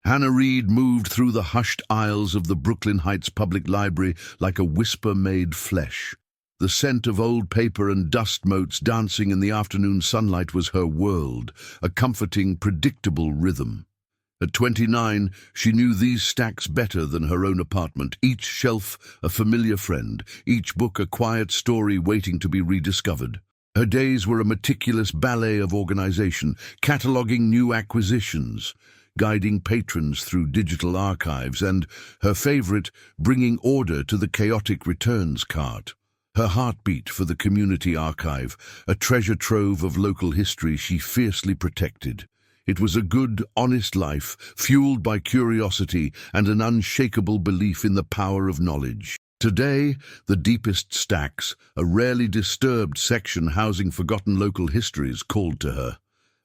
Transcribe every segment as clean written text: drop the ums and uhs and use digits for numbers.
Hannah Reid moved through the hushed aisles of the Brooklyn Heights Public Library like a whisper made flesh. The scent of old paper and dust motes dancing in the afternoon sunlight was her world, a comforting, predictable rhythm. At 29, she knew these stacks better than her own apartment, each shelf a familiar friend, each book a quiet story waiting to be rediscovered. Her days were a meticulous ballet of organization, cataloging new acquisitions, guiding patrons through digital archives, and, her favorite, bringing order to the chaotic returns cart. Her heartbeat for the community archive, a treasure trove of local history she fiercely protected. It was a good, honest life, fueled by curiosity and an unshakable belief in the power of knowledge. Today, the deepest stacks, a rarely disturbed section housing forgotten local histories, called to her.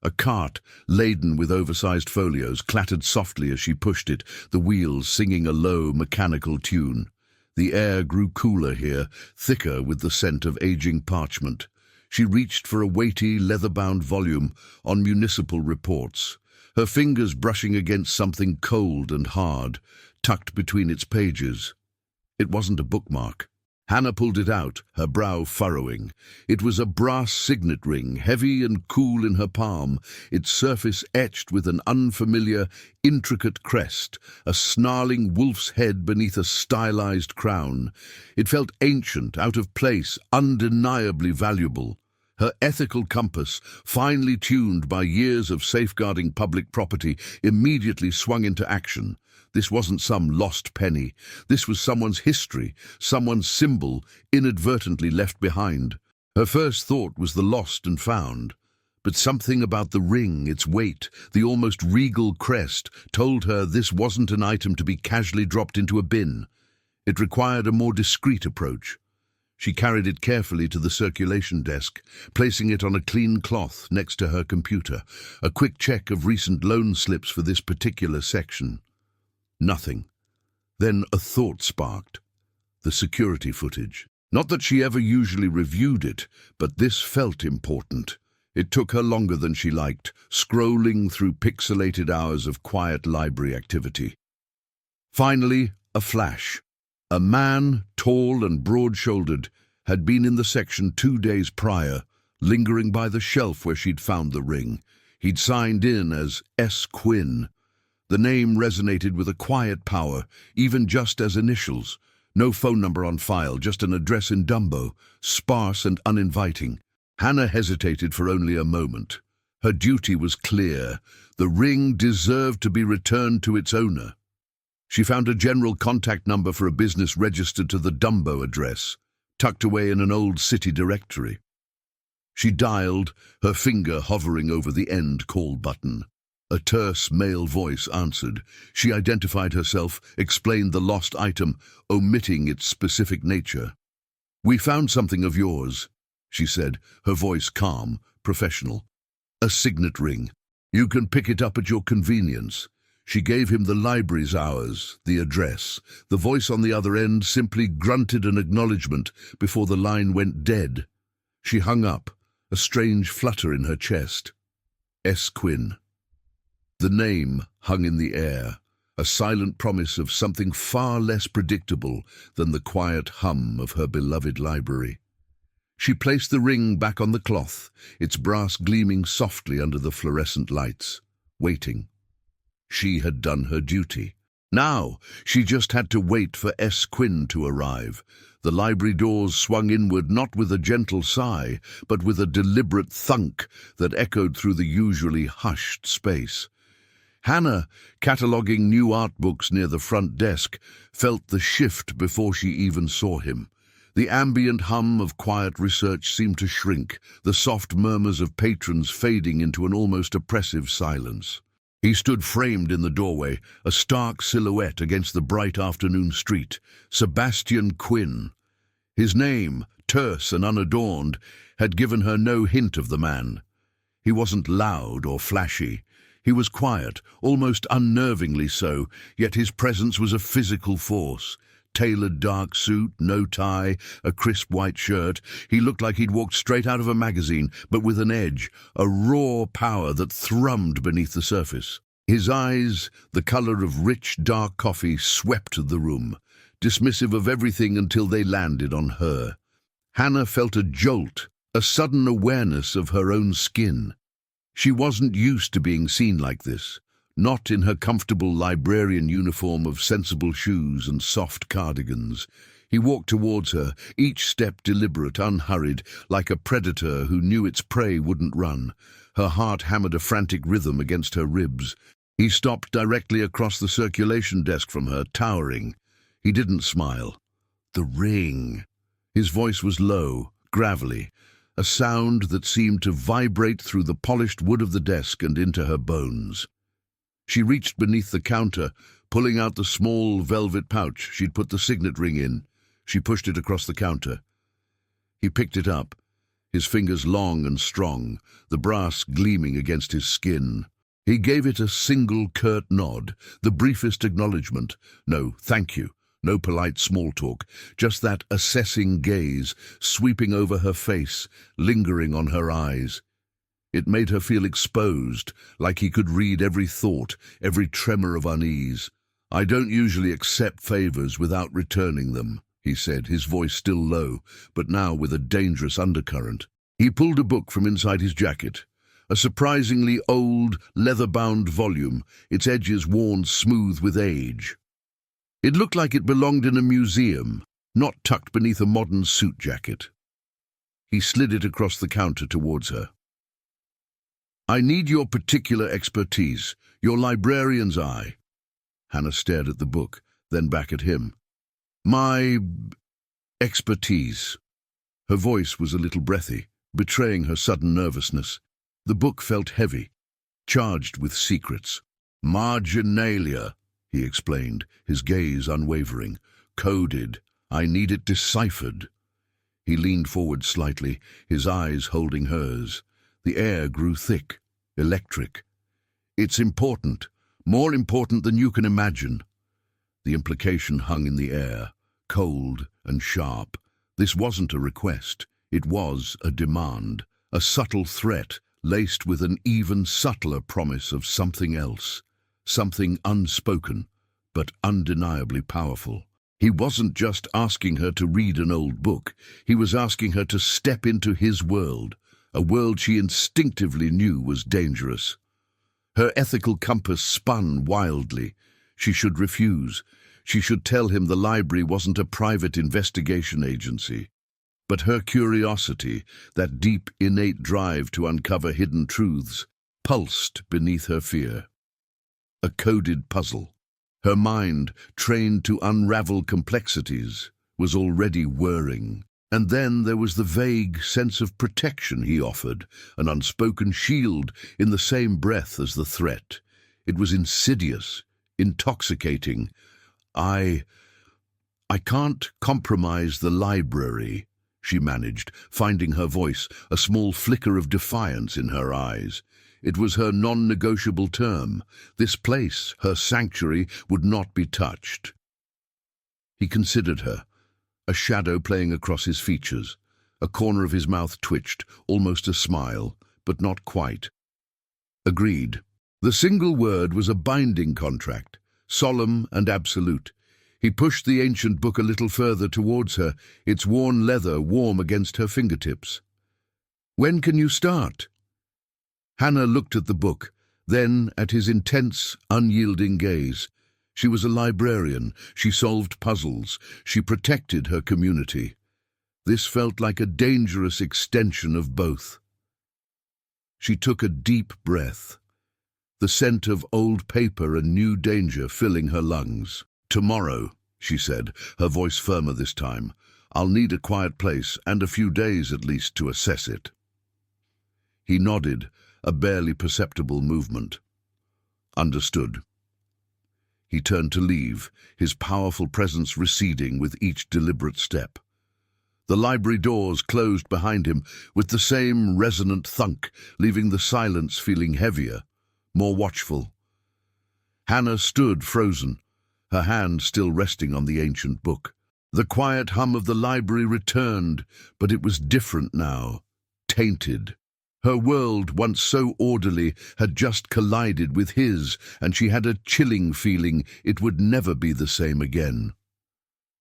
A cart, laden with oversized folios, clattered softly as she pushed it, the wheels singing a low, mechanical tune. The air grew cooler here, thicker with the scent of aging parchment. She reached for a weighty, leather-bound volume on municipal reports, her fingers brushing against something cold and hard, tucked between its pages. It wasn't a bookmark. Hannah pulled it out, her brow furrowing. It was a brass signet ring, heavy and cool in her palm, its surface etched with an unfamiliar, intricate crest, a snarling wolf's head beneath a stylized crown. It felt ancient, out of place, undeniably valuable. Her ethical compass, finely tuned by years of safeguarding public property, immediately swung into action. This wasn't some lost penny. This was someone's history, someone's symbol, inadvertently left behind. Her first thought was the lost and found. But something about the ring, its weight, the almost regal crest, told her this wasn't an item to be casually dropped into a bin. It required a more discreet approach. She carried it carefully to the circulation desk, placing it on a clean cloth next to her computer, a quick check of recent loan slips for this particular section. Nothing. Then a thought sparked. The security footage. Not that she ever usually reviewed it, but this felt important. It took her longer than she liked, scrolling through pixelated hours of quiet library activity. Finally, a flash. A man, tall and broad-shouldered, had been in the section 2 days prior, lingering by the shelf where she'd found the ring. He'd signed in as S. Quinn. The name resonated with a quiet power, even just as initials. No phone number on file, just an address in Dumbo, sparse and uninviting. Hannah hesitated for only a moment. Her duty was clear. The ring deserved to be returned to its owner. She found a general contact number for a business registered to the Dumbo address, tucked away in an old city directory. She dialed, her finger hovering over the end call button. A terse male voice answered. She identified herself, explained the lost item, omitting its specific nature. "We found something of yours," she said, her voice calm, professional. "A signet ring. You can pick it up at your convenience." She gave him the library's hours, the address. The voice on the other end simply grunted an acknowledgement before the line went dead. She hung up, a strange flutter in her chest. S. Quinn. The name hung in the air, a silent promise of something far less predictable than the quiet hum of her beloved library. She placed the ring back on the cloth, its brass gleaming softly under the fluorescent lights, waiting. She had done her duty. Now, she just had to wait for S. Quinn to arrive. The library doors swung inward not with a gentle sigh, but with a deliberate thunk that echoed through the usually hushed space. Hannah, cataloguing new art books near the front desk, felt the shift before she even saw him. The ambient hum of quiet research seemed to shrink, the soft murmurs of patrons fading into an almost oppressive silence. He stood framed in the doorway, a stark silhouette against the bright afternoon street. Sebastian Quinn. His name, terse and unadorned, had given her no hint of the man. He wasn't loud or flashy. He was quiet, almost unnervingly so, yet his presence was a physical force. Tailored dark suit, no tie, a crisp white shirt. He looked like he'd walked straight out of a magazine, but with an edge, a raw power that thrummed beneath the surface. His eyes, the color of rich, dark coffee, swept the room, dismissive of everything until they landed on her. Hannah felt a jolt, a sudden awareness of her own skin. She wasn't used to being seen like this, not in her comfortable librarian uniform of sensible shoes and soft cardigans. He walked towards her, each step deliberate, unhurried, like a predator who knew its prey wouldn't run. Her heart hammered a frantic rhythm against her ribs. He stopped directly across the circulation desk from her, towering. He didn't smile. The ring. His voice was low, gravelly, a sound that seemed to vibrate through the polished wood of the desk and into her bones. She reached beneath the counter, pulling out the small velvet pouch she'd put the signet ring in. She pushed it across the counter. He picked it up, his fingers long and strong, the brass gleaming against his skin. He gave it a single curt nod, the briefest acknowledgement. No, thank you. No polite small talk, just that assessing gaze, sweeping over her face, lingering on her eyes. It made her feel exposed, like he could read every thought, every tremor of unease. "I don't usually accept favors without returning them," he said, his voice still low, but now with a dangerous undercurrent. He pulled a book from inside his jacket, a surprisingly old, leather-bound volume, its edges worn smooth with age. It looked like it belonged in a museum, not tucked beneath a modern suit jacket. He slid it across the counter towards her. "I need your particular expertise, your librarian's eye." Hannah stared at the book, then back at him. "My expertise." Her voice was a little breathy, betraying her sudden nervousness. The book felt heavy, charged with secrets. "Marginalia," he explained, his gaze unwavering. "Coded. I need it deciphered." He leaned forward slightly, his eyes holding hers. The air grew thick, electric. "It's important, more important than you can imagine." The implication hung in the air, cold and sharp. This wasn't a request, it was a demand, a subtle threat laced with an even subtler promise of something else, something unspoken, but undeniably powerful. He wasn't just asking her to read an old book, he was asking her to step into his world, a world she instinctively knew was dangerous. Her ethical compass spun wildly. She should refuse. She should tell him the library wasn't a private investigation agency. But her curiosity, that deep, innate drive to uncover hidden truths, pulsed beneath her fear. A coded puzzle. Her mind, trained to unravel complexities, was already whirring. And then there was the vague sense of protection he offered, an unspoken shield in the same breath as the threat. It was insidious, intoxicating. I can't compromise the library," she managed, finding her voice, a small flicker of defiance in her eyes. It was her non-negotiable term. This place, her sanctuary, would not be touched. He considered her, a shadow playing across his features. A corner of his mouth twitched, almost a smile, but not quite. Agreed. The single word was a binding contract, solemn and absolute. He pushed the ancient book a little further towards her, its worn leather warm against her fingertips. "When can you start?" Hannah looked at the book, then at his intense, unyielding gaze. She was a librarian, she solved puzzles, she protected her community. This felt like a dangerous extension of both. She took a deep breath, the scent of old paper and new danger filling her lungs. "Tomorrow," she said, her voice firmer this time. "I'll need a quiet place and a few days at least to assess it." He nodded, a barely perceptible movement. "Understood." He turned to leave, his powerful presence receding with each deliberate step. The library doors closed behind him with the same resonant thunk, leaving the silence feeling heavier, more watchful. Hannah stood frozen, her hand still resting on the ancient book. The quiet hum of the library returned, but it was different now, tainted. Her world, once so orderly, had just collided with his, and she had a chilling feeling it would never be the same again.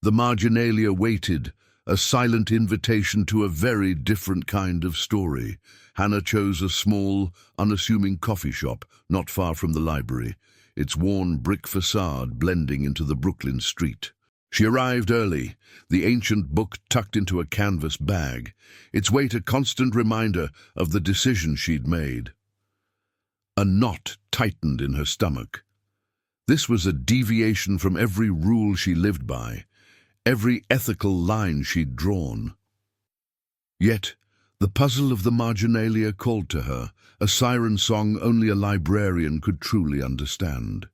The marginalia waited, a silent invitation to a very different kind of story. Hannah chose a small, unassuming coffee shop not far from the library, its worn brick facade blending into the Brooklyn street. She arrived early, the ancient book tucked into a canvas bag, its weight a constant reminder of the decision she'd made. A knot tightened in her stomach. This was a deviation from every rule she lived by, every ethical line she'd drawn. Yet, the puzzle of the marginalia called to her, a siren song only a librarian could truly understand.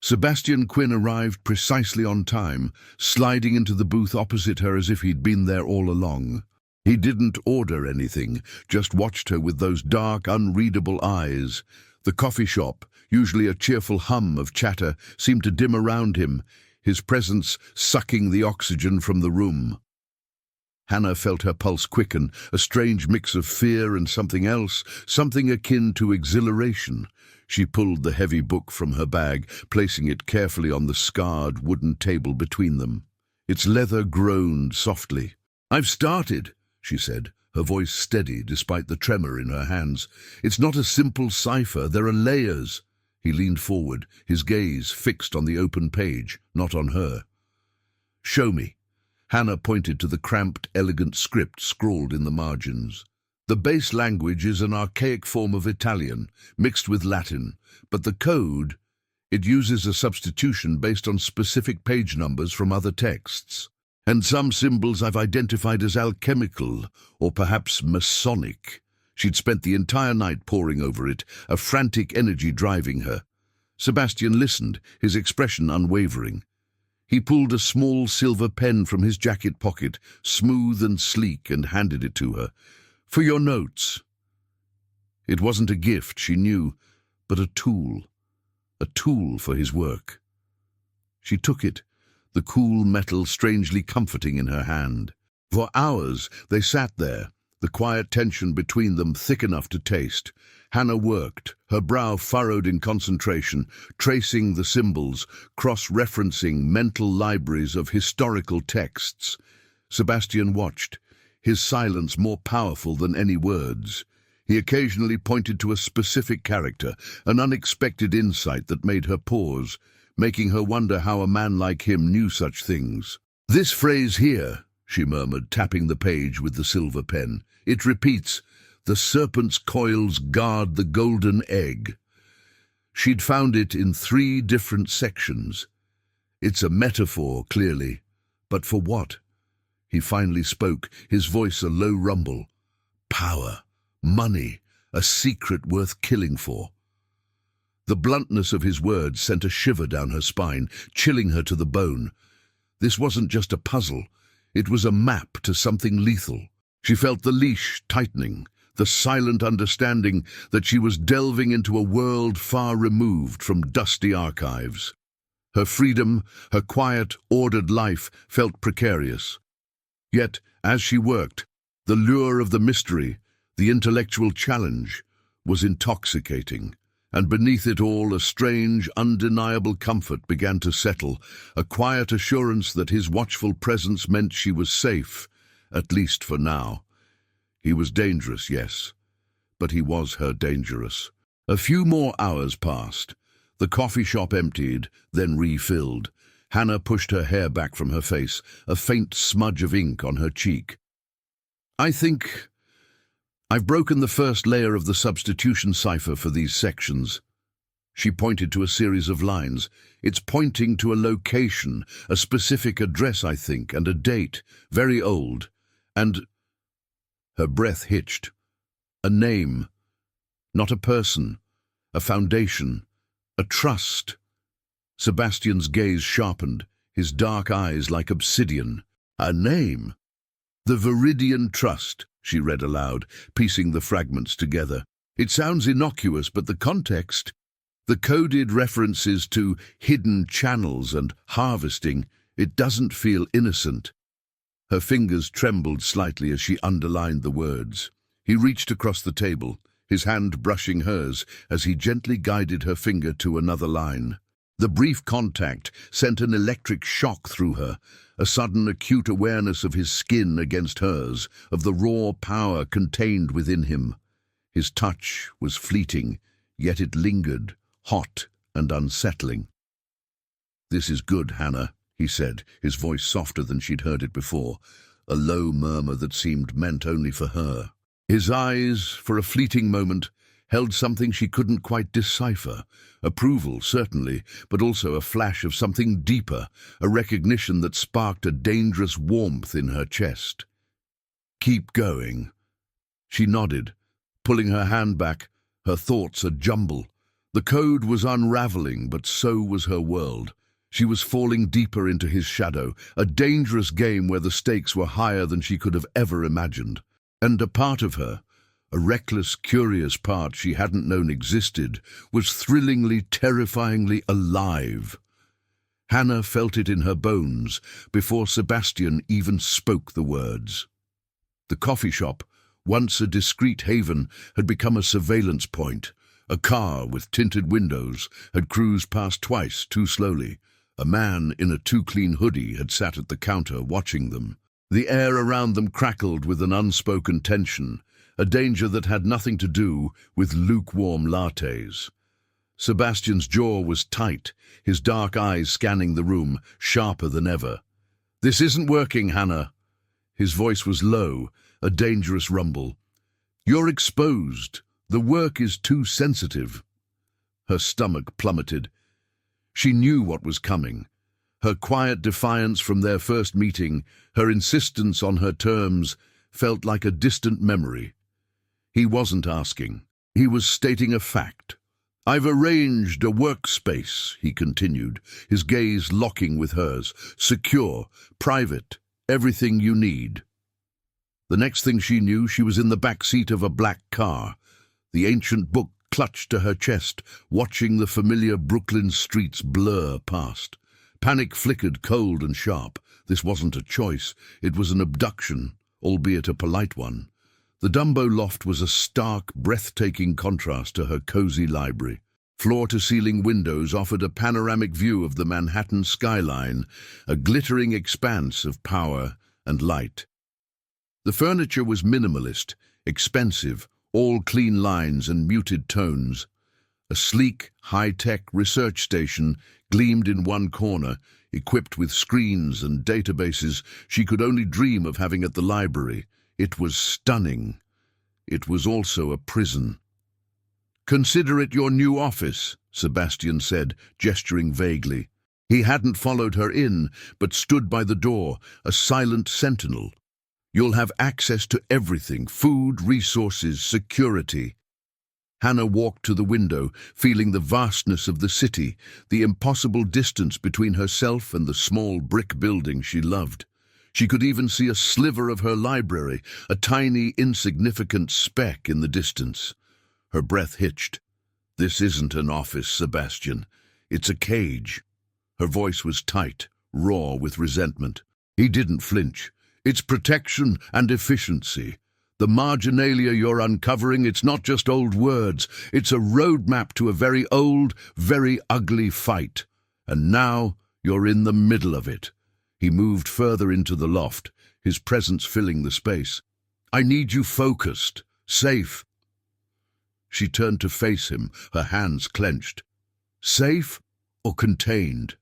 Sebastian Quinn arrived precisely on time, sliding into the booth opposite her as if he'd been there all along. He didn't order anything, just watched her with those dark, unreadable eyes. The coffee shop, usually a cheerful hum of chatter, seemed to dim around him, his presence sucking the oxygen from the room. Hannah felt her pulse quicken, a strange mix of fear and something else, something akin to exhilaration. She pulled the heavy book from her bag, placing it carefully on the scarred wooden table between them. Its leather groaned softly. "I've started," she said, her voice steady despite the tremor in her hands. "It's not a simple cipher, there are layers." He leaned forward, his gaze fixed on the open page, not on her. "Show me." Hannah pointed to the cramped, elegant script scrawled in the margins. The base language is an archaic form of Italian, mixed with Latin, but the code, it uses a substitution based on specific page numbers from other texts. And some symbols I've identified as alchemical, or perhaps Masonic. She'd spent the entire night poring over it, a frantic energy driving her. Sebastian listened, his expression unwavering. He pulled a small silver pen from his jacket pocket, smooth and sleek, and handed it to her. "For your notes." It wasn't a gift, she knew, but a tool for his work. She took it, the cool metal strangely comforting in her hand. For hours they sat there, the quiet tension between them thick enough to taste. Hannah worked, her brow furrowed in concentration, tracing the symbols, cross-referencing mental libraries of historical texts. Sebastian watched, his silence more powerful than any words. He occasionally pointed to a specific character, an unexpected insight that made her pause, making her wonder how a man like him knew such things. "This phrase here," she murmured, tapping the page with the silver pen. "It repeats, 'The serpent's coils guard the golden egg.'" She'd found it in 3 different sections. It's a metaphor, clearly. But for what? He finally spoke, his voice a low rumble. "Power, money, a secret worth killing for." The bluntness of his words sent a shiver down her spine, chilling her to the bone. This wasn't just a puzzle, it was a map to something lethal. She felt the leash tightening, the silent understanding that she was delving into a world far removed from dusty archives. Her freedom, her quiet, ordered life felt precarious. Yet, as she worked, the lure of the mystery, the intellectual challenge, was intoxicating. And beneath it all, a strange, undeniable comfort began to settle, a quiet assurance that his watchful presence meant she was safe, at least for now. He was dangerous, yes, but he was her dangerous. A few more hours passed. The coffee shop emptied, then refilled. Hannah pushed her hair back from her face, a faint smudge of ink on her cheek. "I think I've broken the first layer of the substitution cipher for these sections." She pointed to a series of lines. "It's pointing to a location, a specific address, I think, and a date, very old. And—" her breath hitched. "A name, not a person, a foundation, a trust." Sebastian's gaze sharpened, his dark eyes like obsidian. "A name?" "The Viridian Trust," she read aloud, piecing the fragments together. "It sounds innocuous, but the context, the coded references to hidden channels and harvesting, it doesn't feel innocent." Her fingers trembled slightly as she underlined the words. He reached across the table, his hand brushing hers as he gently guided her finger to another line. The brief contact sent an electric shock through her, a sudden acute awareness of his skin against hers, of the raw power contained within him. His touch was fleeting, yet it lingered, hot and unsettling. "This is good, Hannah," he said, his voice softer than she'd heard it before, a low murmur that seemed meant only for her. His eyes, for a fleeting moment, held something she couldn't quite decipher. Approval, certainly, but also a flash of something deeper, a recognition that sparked a dangerous warmth in her chest. "Keep going." She nodded, pulling her hand back, her thoughts a jumble. The code was unraveling, but so was her world. She was falling deeper into his shadow, a dangerous game where the stakes were higher than she could have ever imagined. And a part of her, a reckless, curious part she hadn't known existed, was thrillingly, terrifyingly alive. Hannah felt it in her bones before Sebastian even spoke the words. The coffee shop, once a discreet haven, had become a surveillance point. A car with tinted windows had cruised past twice, too slowly. A man in a too-clean hoodie had sat at the counter watching them. The air around them crackled with an unspoken tension, a danger that had nothing to do with lukewarm lattes. Sebastian's jaw was tight, his dark eyes scanning the room, sharper than ever. "This isn't working, Hannah." His voice was low, a dangerous rumble. "You're exposed. The work is too sensitive." Her stomach plummeted. She knew what was coming. Her quiet defiance from their first meeting, her insistence on her terms, felt like a distant memory. He wasn't asking. He was stating a fact. "I've arranged a workspace," he continued, his gaze locking with hers. "Secure, private, everything you need." The next thing she knew, she was in the back seat of a black car, the ancient book clutched to her chest, watching the familiar Brooklyn streets blur past. Panic flickered cold and sharp. This wasn't a choice. It was an abduction, albeit a polite one. The Dumbo loft was a stark, breathtaking contrast to her cozy library. Floor-to-ceiling windows offered a panoramic view of the Manhattan skyline, a glittering expanse of power and light. The furniture was minimalist, expensive, all clean lines and muted tones. A sleek, high-tech research station gleamed in one corner, equipped with screens and databases she could only dream of having at the library. It was stunning. It was also a prison. "Consider it your new office," Sebastian said, gesturing vaguely. He hadn't followed her in, but stood by the door, a silent sentinel. "You'll have access to everything, food, resources, security." Hannah walked to the window, feeling the vastness of the city, the impossible distance between herself and the small brick building she loved. She could even see a sliver of her library, a tiny, insignificant speck in the distance. Her breath hitched. "This isn't an office, Sebastian. It's a cage." Her voice was tight, raw with resentment. He didn't flinch. "It's protection and efficiency. The marginalia you're uncovering, it's not just old words. It's a roadmap to a very old, very ugly fight. And now you're in the middle of it." He moved further into the loft, his presence filling the space. "I need you focused, safe." She turned to face him, her hands clenched. Safe or contained?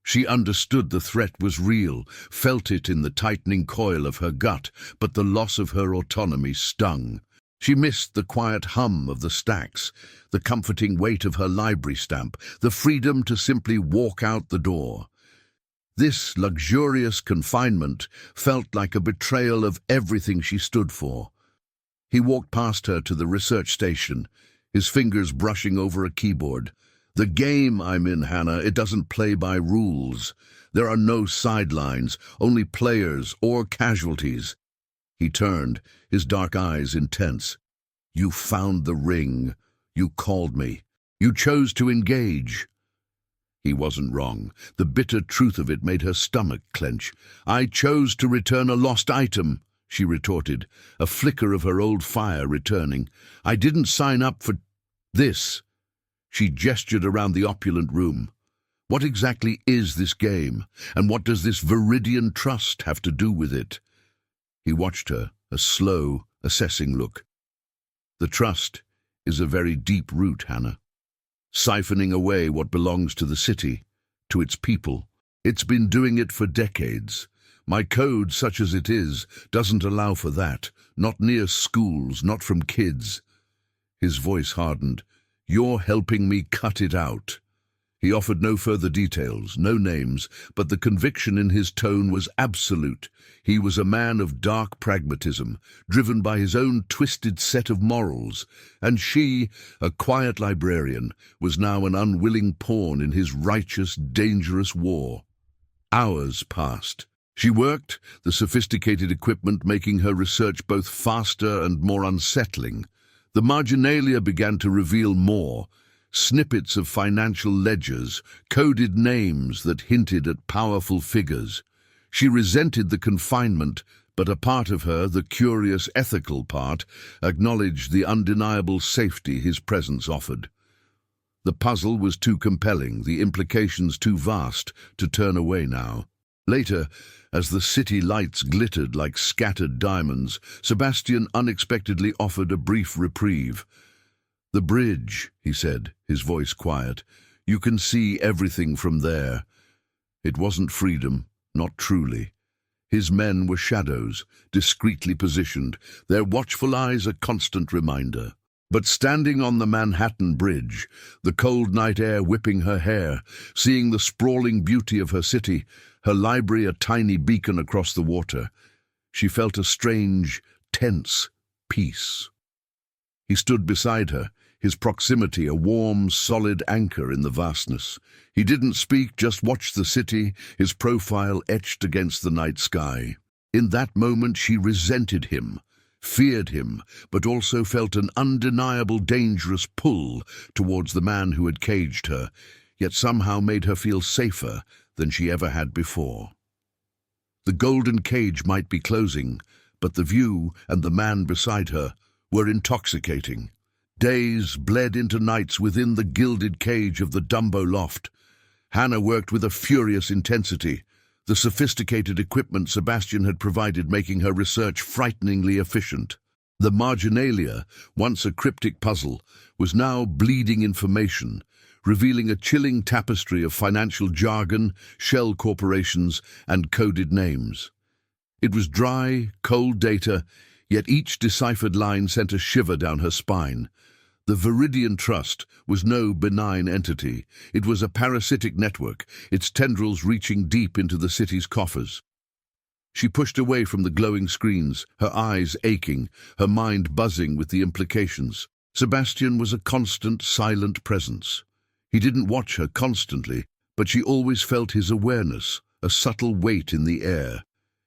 She understood the threat was real, felt it in the tightening coil of her gut, but the loss of her autonomy stung. She missed the quiet hum of the stacks, the comforting weight of her library stamp, the freedom to simply walk out the door. This luxurious confinement felt like a betrayal of everything she stood for. He walked past her to the research station, his fingers brushing over a keyboard. "The game I'm in, Hannah, it doesn't play by rules. There are no sidelines, only players or casualties." He turned, his dark eyes intense. "You found the ring. You called me. You chose to engage." He wasn't wrong. The bitter truth of it made her stomach clench. "I chose to return a lost item," she retorted, a flicker of her old fire returning. "I didn't sign up for this." She gestured around the opulent room. "What exactly is this game, and what does this Viridian Trust have to do with it?" He watched her, a slow, assessing look. "The Trust is a very deep root, Hannah. Siphoning away what belongs to the city, to its people. It's been doing it for decades. My code, such as it is, doesn't allow for that. Not near schools, not from kids." His voice hardened. "You're helping me cut it out." He offered no further details, no names, but the conviction in his tone was absolute. He was a man of dark pragmatism, driven by his own twisted set of morals, and she, a quiet librarian, was now an unwilling pawn in his righteous, dangerous war. Hours passed. She worked, the sophisticated equipment making her research both faster and more unsettling. The marginalia began to reveal more. Snippets of financial ledgers, coded names that hinted at powerful figures. She resented the confinement, but a part of her, the curious ethical part, acknowledged the undeniable safety his presence offered. The puzzle was too compelling, the implications too vast, to turn away now. Later, as the city lights glittered like scattered diamonds, Sebastian unexpectedly offered a brief reprieve. "The bridge," he said, his voice quiet. "You can see everything from there." It wasn't freedom, not truly. His men were shadows, discreetly positioned, their watchful eyes a constant reminder. But standing on the Manhattan Bridge, the cold night air whipping her hair, seeing the sprawling beauty of her city, her library a tiny beacon across the water, she felt a strange, tense peace. He stood beside her, his proximity a warm, solid anchor in the vastness. He didn't speak, just watched the city, his profile etched against the night sky. In that moment she resented him, feared him, but also felt an undeniable dangerous pull towards the man who had caged her, yet somehow made her feel safer than she ever had before. The golden cage might be closing, but the view and the man beside her were intoxicating. Days bled into nights within the gilded cage of the Dumbo loft. Hannah worked with a furious intensity, the sophisticated equipment Sebastian had provided making her research frighteningly efficient. The marginalia, once a cryptic puzzle, was now bleeding information, revealing a chilling tapestry of financial jargon, shell corporations, and coded names. It was dry, cold data, yet each deciphered line sent a shiver down her spine. The Viridian Trust was no benign entity. It was a parasitic network, its tendrils reaching deep into the city's coffers. She pushed away from the glowing screens, her eyes aching, her mind buzzing with the implications. Sebastian was a constant, silent presence. He didn't watch her constantly, but she always felt his awareness, a subtle weight in the air.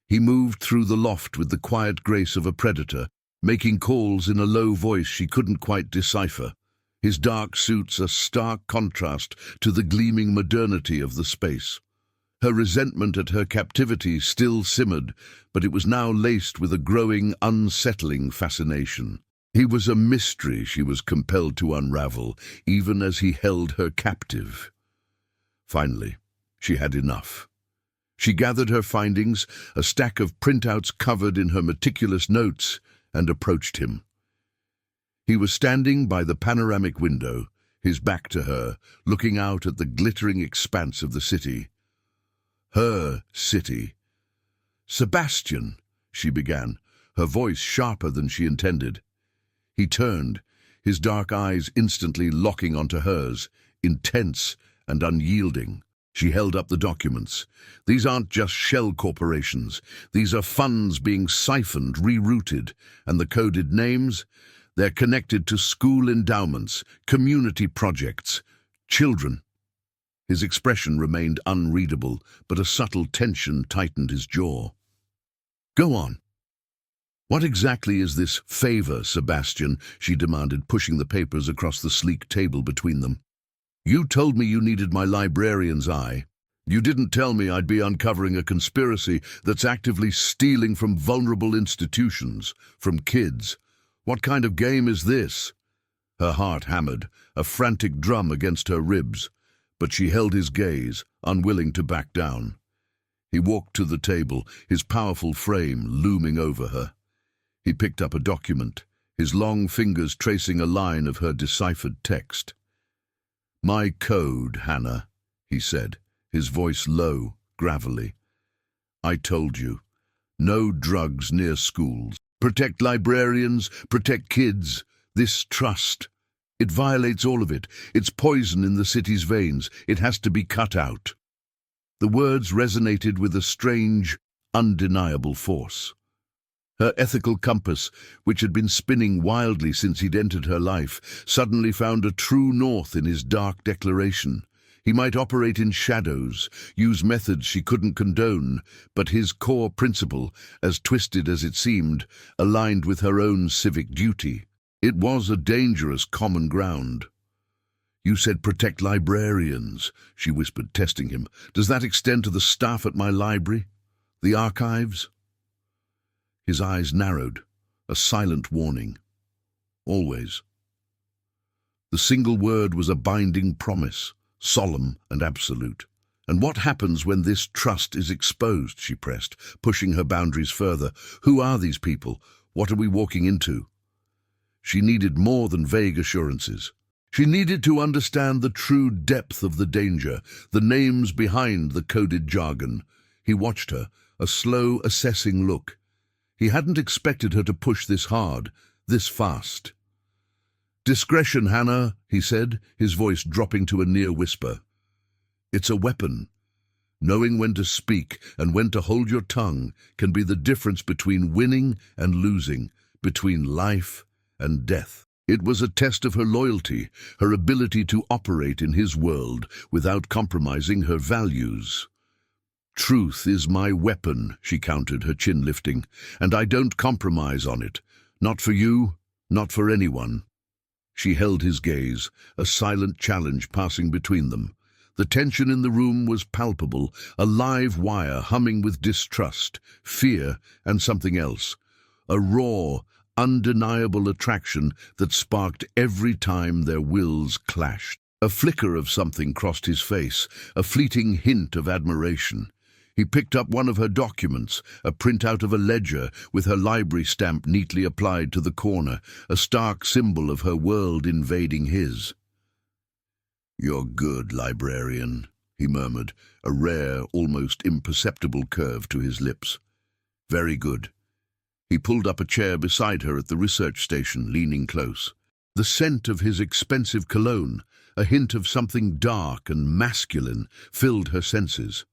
He moved through the loft with the quiet grace of a predator, making calls in a low voice she couldn't quite decipher. His dark suits a stark contrast to the gleaming modernity of the space. Her resentment at her captivity still simmered, but it was now laced with a growing, unsettling fascination. He was a mystery she was compelled to unravel, even as he held her captive. Finally, she had enough. She gathered her findings, a stack of printouts covered in her meticulous notes, and approached him. He was standing by the panoramic window, his back to her, looking out at the glittering expanse of the city. Her city. "Sebastian," she began, her voice sharper than she intended. He turned, his dark eyes instantly locking onto hers, intense and unyielding. She held up the documents. "These aren't just shell corporations. These are funds being siphoned, rerouted, and the coded names? They're connected to school endowments, community projects, children." His expression remained unreadable, but a subtle tension tightened his jaw. "Go on. What exactly is this favor, Sebastian?" she demanded, pushing the papers across the sleek table between them. "You told me you needed my librarian's eye." You didn't tell me I'd be uncovering a conspiracy that's actively stealing from vulnerable institutions, from kids. What kind of game is this? Her heart hammered, a frantic drum against her ribs, but she held his gaze, unwilling to back down. He walked to the table, his powerful frame looming over her. He picked up a document, his long fingers tracing a line of her deciphered text. "My code, Hannah," he said, his voice low, gravelly. "I told you. No drugs near schools. Protect librarians, protect kids. This trust. It violates all of it. It's poison in the city's veins. It has to be cut out." The words resonated with a strange, undeniable force. Her ethical compass, which had been spinning wildly since he'd entered her life, suddenly found a true north in his dark declaration. He might operate in shadows, use methods she couldn't condone, but his core principle, as twisted as it seemed, aligned with her own civic duty. It was a dangerous common ground. "You said protect librarians," she whispered, testing him. "Does that extend to the staff at my library? The archives?" His eyes narrowed, a silent warning. Always. The single word was a binding promise, solemn and absolute. "And what happens when this trust is exposed?" she pressed, pushing her boundaries further. "Who are these people? What are we walking into?" She needed more than vague assurances. She needed to understand the true depth of the danger, the names behind the coded jargon. He watched her, a slow, assessing look. He hadn't expected her to push this hard, this fast. "Discretion, Hannah," he said, his voice dropping to a near whisper. "It's a weapon. Knowing when to speak and when to hold your tongue can be the difference between winning and losing, between life and death." It was a test of her loyalty, her ability to operate in his world without compromising her values. "Truth is my weapon," she countered, her chin lifting, "and I don't compromise on it. Not for you, not for anyone." She held his gaze, a silent challenge passing between them. The tension in the room was palpable, a live wire humming with distrust, fear, and something else. A raw, undeniable attraction that sparked every time their wills clashed. A flicker of something crossed his face, a fleeting hint of admiration. He picked up one of her documents, a printout of a ledger with her library stamp neatly applied to the corner, a stark symbol of her world invading his. "You're good, librarian," he murmured, a rare, almost imperceptible curve to his lips. "Very good." He pulled up a chair beside her at the research station, leaning close. The scent of his expensive cologne, a hint of something dark and masculine, filled her senses.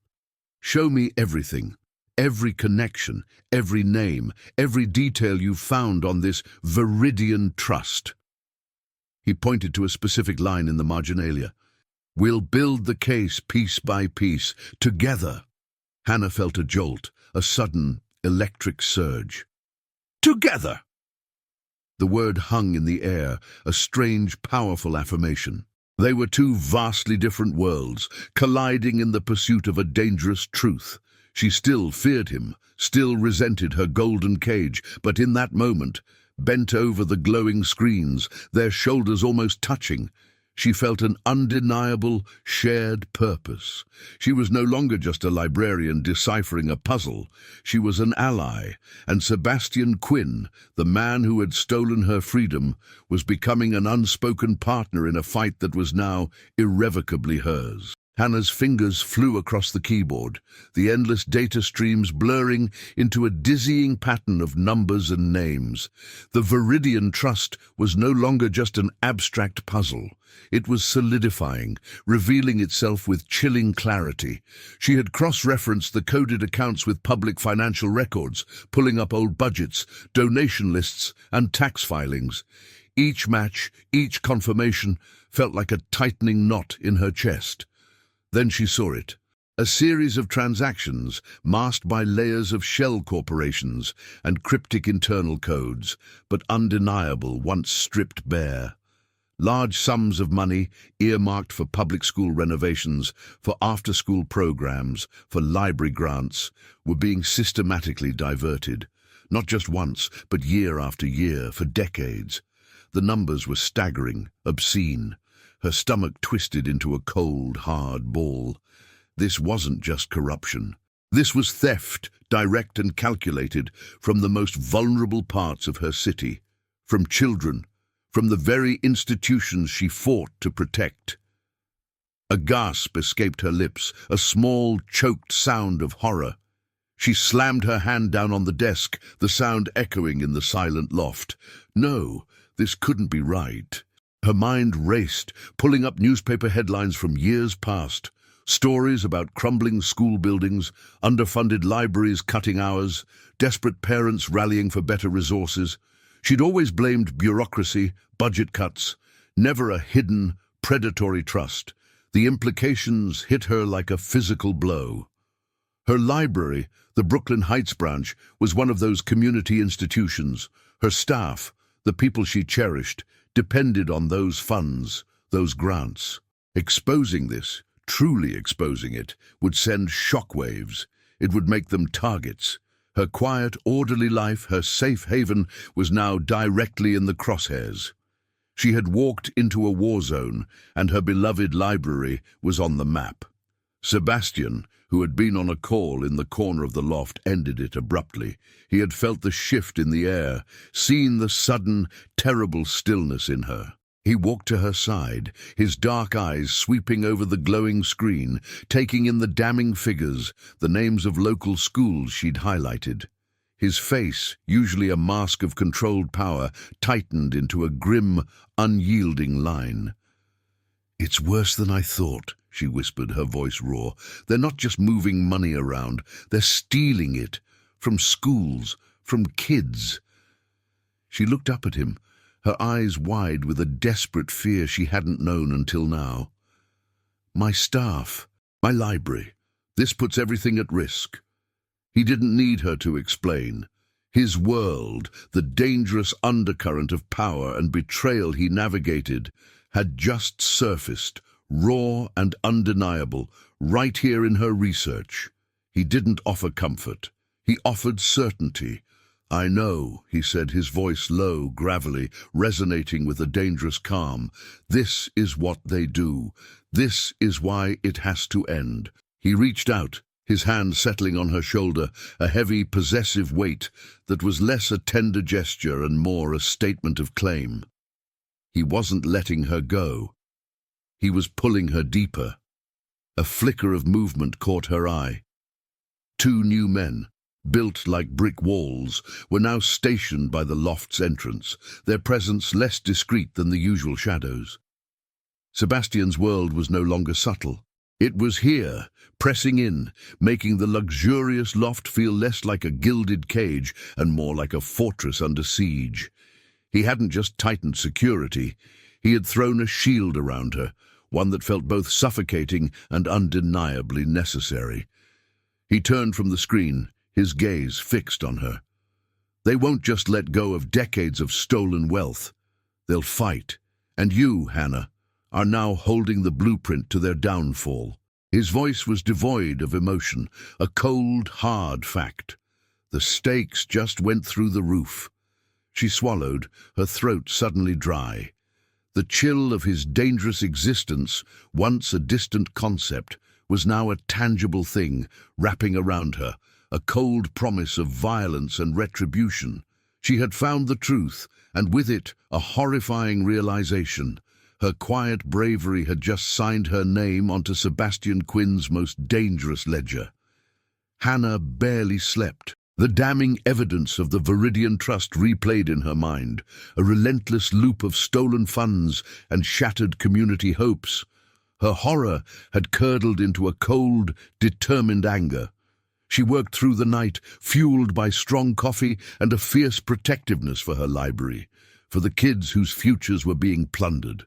"Show me everything, every connection, every name, every detail you've found on this Viridian trust." He pointed to a specific line in the marginalia. "We'll build the case piece by piece, together." Hannah felt a jolt, a sudden, electric surge. "Together!" The word hung in the air, a strange, powerful affirmation. They were two vastly different worlds, colliding in the pursuit of a dangerous truth. She still feared him, still resented her golden cage, but in that moment, bent over the glowing screens, their shoulders almost touching, she felt an undeniable, shared purpose. She was no longer just a librarian deciphering a puzzle. She was an ally, and Sebastian Quinn, the man who had stolen her freedom, was becoming an unspoken partner in a fight that was now irrevocably hers. Hannah's fingers flew across the keyboard, the endless data streams blurring into a dizzying pattern of numbers and names. The Viridian Trust was no longer just an abstract puzzle. It was solidifying, revealing itself with chilling clarity. She had cross-referenced the coded accounts with public financial records, pulling up old budgets, donation lists, and tax filings. Each match, each confirmation, felt like a tightening knot in her chest. Then she saw it. A series of transactions masked by layers of shell corporations and cryptic internal codes, but undeniable once stripped bare. Large sums of money earmarked for public school renovations, for after-school programs, for library grants, were being systematically diverted. Not just once, but year after year, for decades. The numbers were staggering, obscene. Her stomach twisted into a cold, hard ball. This wasn't just corruption. This was theft, direct and calculated, from the most vulnerable parts of her city, from children, from the very institutions she fought to protect. A gasp escaped her lips, a small, choked sound of horror. She slammed her hand down on the desk, the sound echoing in the silent loft. No, this couldn't be right. Her mind raced, pulling up newspaper headlines from years past. Stories about crumbling school buildings, underfunded libraries cutting hours, desperate parents rallying for better resources. She'd always blamed bureaucracy, budget cuts, never a hidden, predatory trust. The implications hit her like a physical blow. Her library, the Brooklyn Heights branch, was one of those community institutions. Her staff, the people she cherished, depended on those funds, those grants. Exposing this, truly exposing it, would send shockwaves. It would make them targets. Her quiet, orderly life, her safe haven, was now directly in the crosshairs. She had walked into a war zone, and her beloved library was on the map. Sebastian, who had been on a call in the corner of the loft, ended it abruptly. He had felt the shift in the air, seen the sudden, terrible stillness in her. He walked to her side, his dark eyes sweeping over the glowing screen, taking in the damning figures, the names of local schools she'd highlighted. His face, usually a mask of controlled power, tightened into a grim, unyielding line. "It's worse than I thought," she whispered, her voice raw. "They're not just moving money around, they're stealing it. From schools, from kids." She looked up at him, her eyes wide with a desperate fear she hadn't known until now. "My staff, my library, this puts everything at risk." He didn't need her to explain. His world, the dangerous undercurrent of power and betrayal he navigated, had just surfaced, raw and undeniable, right here in her research. He didn't offer comfort. He offered certainty. "I know," he said, his voice low, gravelly, resonating with a dangerous calm. "This is what they do. This is why it has to end." He reached out, his hand settling on her shoulder, a heavy, possessive weight that was less a tender gesture and more a statement of claim. He wasn't letting her go. He was pulling her deeper. A flicker of movement caught her eye. Two new men, built like brick walls, were now stationed by the loft's entrance, their presence less discreet than the usual shadows. Sebastian's world was no longer subtle. It was here, pressing in, making the luxurious loft feel less like a gilded cage and more like a fortress under siege. He hadn't just tightened security, he had thrown a shield around her, one that felt both suffocating and undeniably necessary. He turned from the screen, his gaze fixed on her. "They won't just let go of decades of stolen wealth. They'll fight. And you, Hannah, are now holding the blueprint to their downfall." His voice was devoid of emotion, a cold, hard fact. The stakes just went through the roof. She swallowed, her throat suddenly dry. The chill of his dangerous existence, once a distant concept, was now a tangible thing wrapping around her, a cold promise of violence and retribution. She had found the truth, and with it a horrifying realization. Her quiet bravery had just signed her name onto Sebastian Quinn's most dangerous ledger. Hannah barely slept. The damning evidence of the Viridian Trust replayed in her mind, a relentless loop of stolen funds and shattered community hopes. Her horror had curdled into a cold, determined anger. She worked through the night, fueled by strong coffee and a fierce protectiveness for her library, for the kids whose futures were being plundered.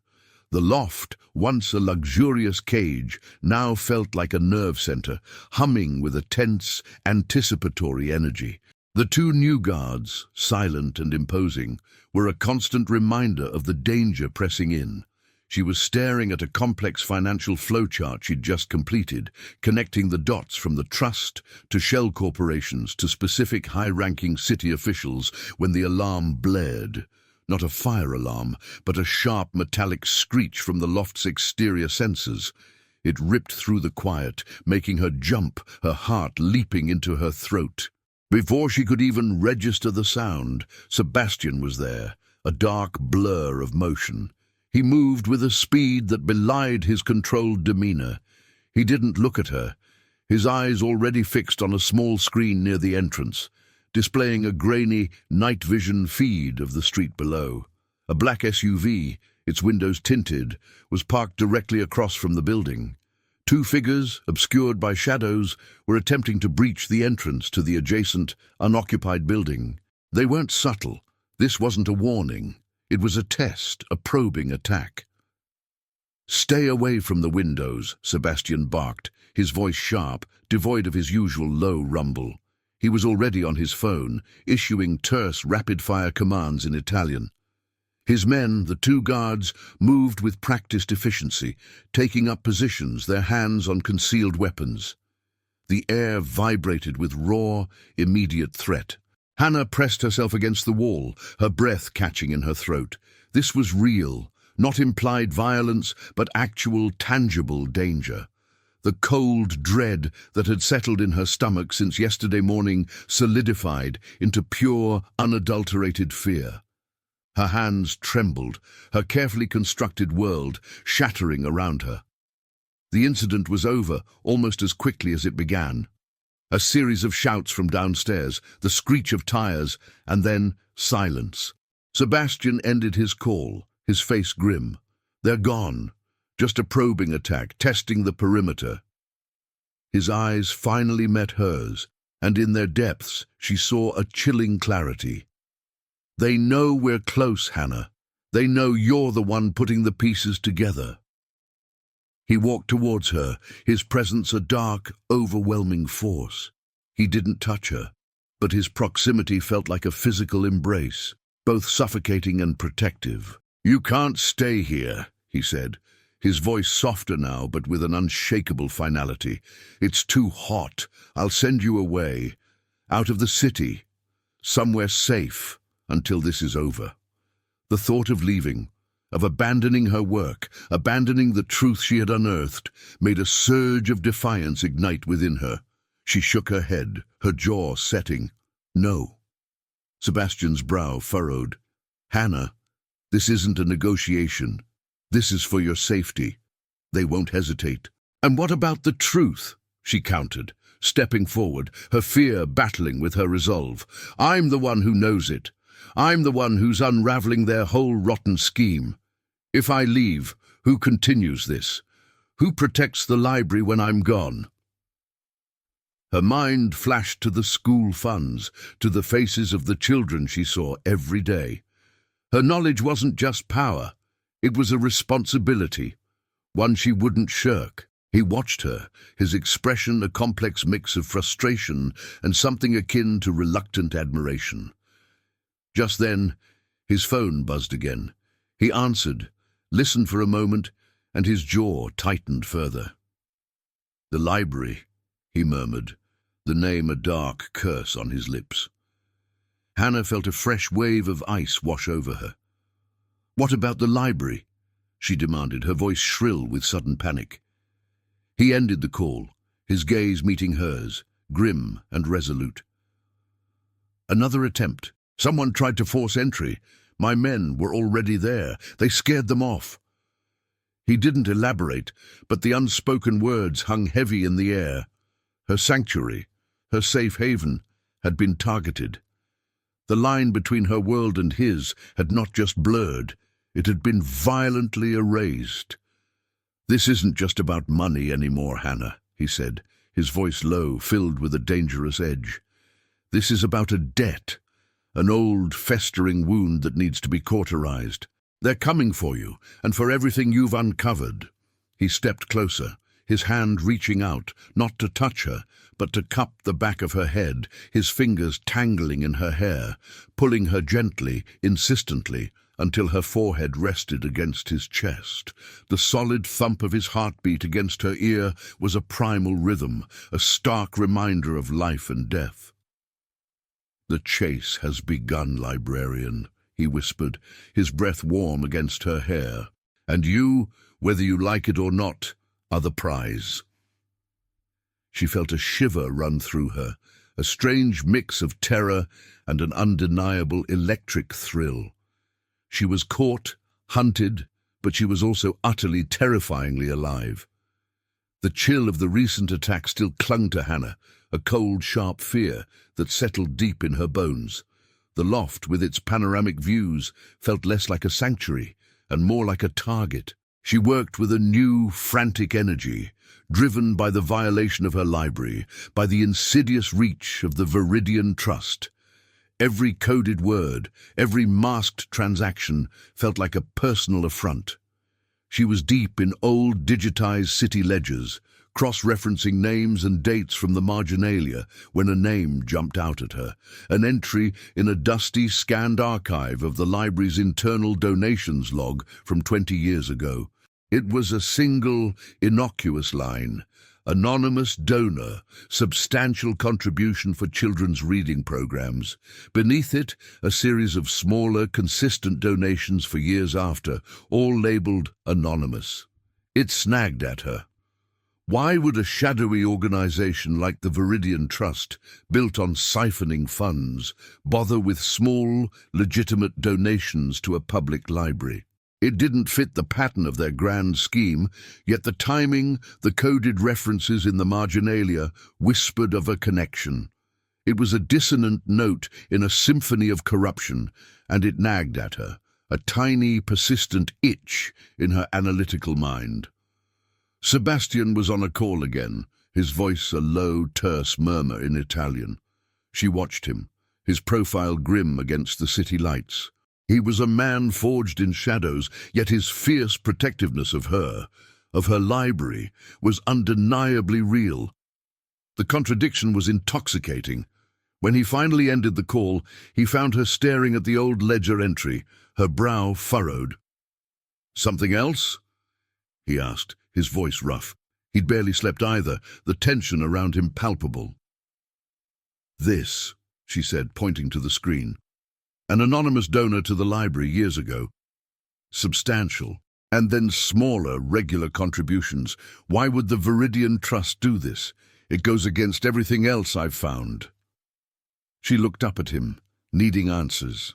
The loft, once a luxurious cage, now felt like a nerve center, humming with a tense, anticipatory energy. The two new guards, silent and imposing, were a constant reminder of the danger pressing in. She was staring at a complex financial flowchart she'd just completed, connecting the dots from the trust to shell corporations to specific high-ranking city officials when the alarm blared. Not a fire alarm, but a sharp metallic screech from the loft's exterior sensors. It ripped through the quiet, making her jump, her heart leaping into her throat. Before she could even register the sound, Sebastian was there, a dark blur of motion. He moved with a speed that belied his controlled demeanor. He didn't look at her, his eyes already fixed on a small screen near the entrance, displaying a grainy night vision feed of the street below. A black SUV, its windows tinted, was parked directly across from the building. Two figures, obscured by shadows, were attempting to breach the entrance to the adjacent, unoccupied building. They weren't subtle. This wasn't a warning. It was a test, a probing attack. "Stay away from the windows," Sebastian barked, his voice sharp, devoid of his usual low rumble. He was already on his phone, issuing terse, rapid-fire commands in Italian. His men, the two guards, moved with practiced efficiency, taking up positions, their hands on concealed weapons. The air vibrated with raw, immediate threat. Hannah pressed herself against the wall, her breath catching in her throat. This was real, not implied violence, but actual, tangible danger. The cold dread that had settled in her stomach since yesterday morning solidified into pure, unadulterated fear. Her hands trembled, her carefully constructed world shattering around her. The incident was over almost as quickly as it began. A series of shouts from downstairs, the screech of tires, and then silence. Sebastian ended his call, his face grim. They're gone. Just a probing attack, testing the perimeter. His eyes finally met hers, and in their depths she saw a chilling clarity. "They know we're close, Hannah. They know you're the one putting the pieces together." He walked towards her, his presence a dark, overwhelming force. He didn't touch her, but his proximity felt like a physical embrace, both suffocating and protective. "You can't stay here," he said, his voice softer now but with an unshakable finality. "It's too hot. I'll send you away, out of the city, somewhere safe, until this is over." The thought of leaving, of abandoning her work, abandoning the truth she had unearthed, made a surge of defiance ignite within her. She shook her head, her jaw setting. "No." Sebastian's brow furrowed. "Hannah, this isn't a negotiation. This is for your safety. They won't hesitate." "And what about the truth?" she countered, stepping forward, her fear battling with her resolve. "I'm the one who knows it. I'm the one who's unraveling their whole rotten scheme. If I leave, who continues this? Who protects the library when I'm gone?" Her mind flashed to the school funds, to the faces of the children she saw every day. Her knowledge wasn't just power, it was a responsibility, one she wouldn't shirk. He watched her, his expression a complex mix of frustration and something akin to reluctant admiration. Just then, his phone buzzed again. He answered, listened for a moment, and his jaw tightened further. "The library," he murmured, the name a dark curse on his lips. Hannah felt a fresh wave of ice wash over her. "What about the library?" she demanded, her voice shrill with sudden panic. He ended the call, his gaze meeting hers, grim and resolute. "Another attempt. Someone tried to force entry. My men were already there. They scared them off." He didn't elaborate, but the unspoken words hung heavy in the air. Her sanctuary, her safe haven, had been targeted. The line between her world and his had not just blurred, it had been violently erased. "This isn't just about money anymore, Hannah," he said, his voice low, filled with a dangerous edge. "This is about a debt, an old, festering wound that needs to be cauterized. They're coming for you, and for everything you've uncovered." He stepped closer, his hand reaching out, not to touch her, but to cup the back of her head, his fingers tangling in her hair, pulling her gently, insistently, until her forehead rested against his chest. The solid thump of his heartbeat against her ear was a primal rhythm, a stark reminder of life and death. "The chase has begun, librarian," he whispered, his breath warm against her hair. "And you, whether you like it or not, are the prize." She felt a shiver run through her, a strange mix of terror and an undeniable electric thrill. She was caught, hunted, but she was also utterly, terrifyingly alive. The chill of the recent attack still clung to Hannah, a cold, sharp fear that settled deep in her bones. The loft, with its panoramic views, felt less like a sanctuary and more like a target. She worked with a new, frantic energy, driven by the violation of her library, by the insidious reach of the Viridian Trust. Every coded word, every masked transaction felt like a personal affront. She was deep in old digitized city ledgers, cross-referencing names and dates from the marginalia when a name jumped out at her, an entry in a dusty, scanned archive of the library's internal donations log from 20 years ago. It was a single, innocuous line: anonymous donor, substantial contribution for children's reading programs. Beneath it, a series of smaller, consistent donations for years after, all labeled anonymous. It snagged at her. Why would a shadowy organization like the Viridian Trust, built on siphoning funds, bother with small, legitimate donations to a public library? It didn't fit the pattern of their grand scheme, yet the timing, the coded references in the marginalia whispered of a connection. It was a dissonant note in a symphony of corruption, and it nagged at her, a tiny, persistent itch in her analytical mind. Sebastian was on a call again, his voice a low, terse murmur in Italian. She watched him, his profile grim against the city lights. He was a man forged in shadows, yet his fierce protectiveness of her library, was undeniably real. The contradiction was intoxicating. When he finally ended the call, he found her staring at the old ledger entry, her brow furrowed. "Something else?" he asked, his voice rough. He'd barely slept either, the tension around him palpable. "This," she said, pointing to the screen. "An anonymous donor to the library years ago. Substantial. And then smaller, regular contributions. Why would the Viridian Trust do this? It goes against everything else I've found." She looked up at him, needing answers.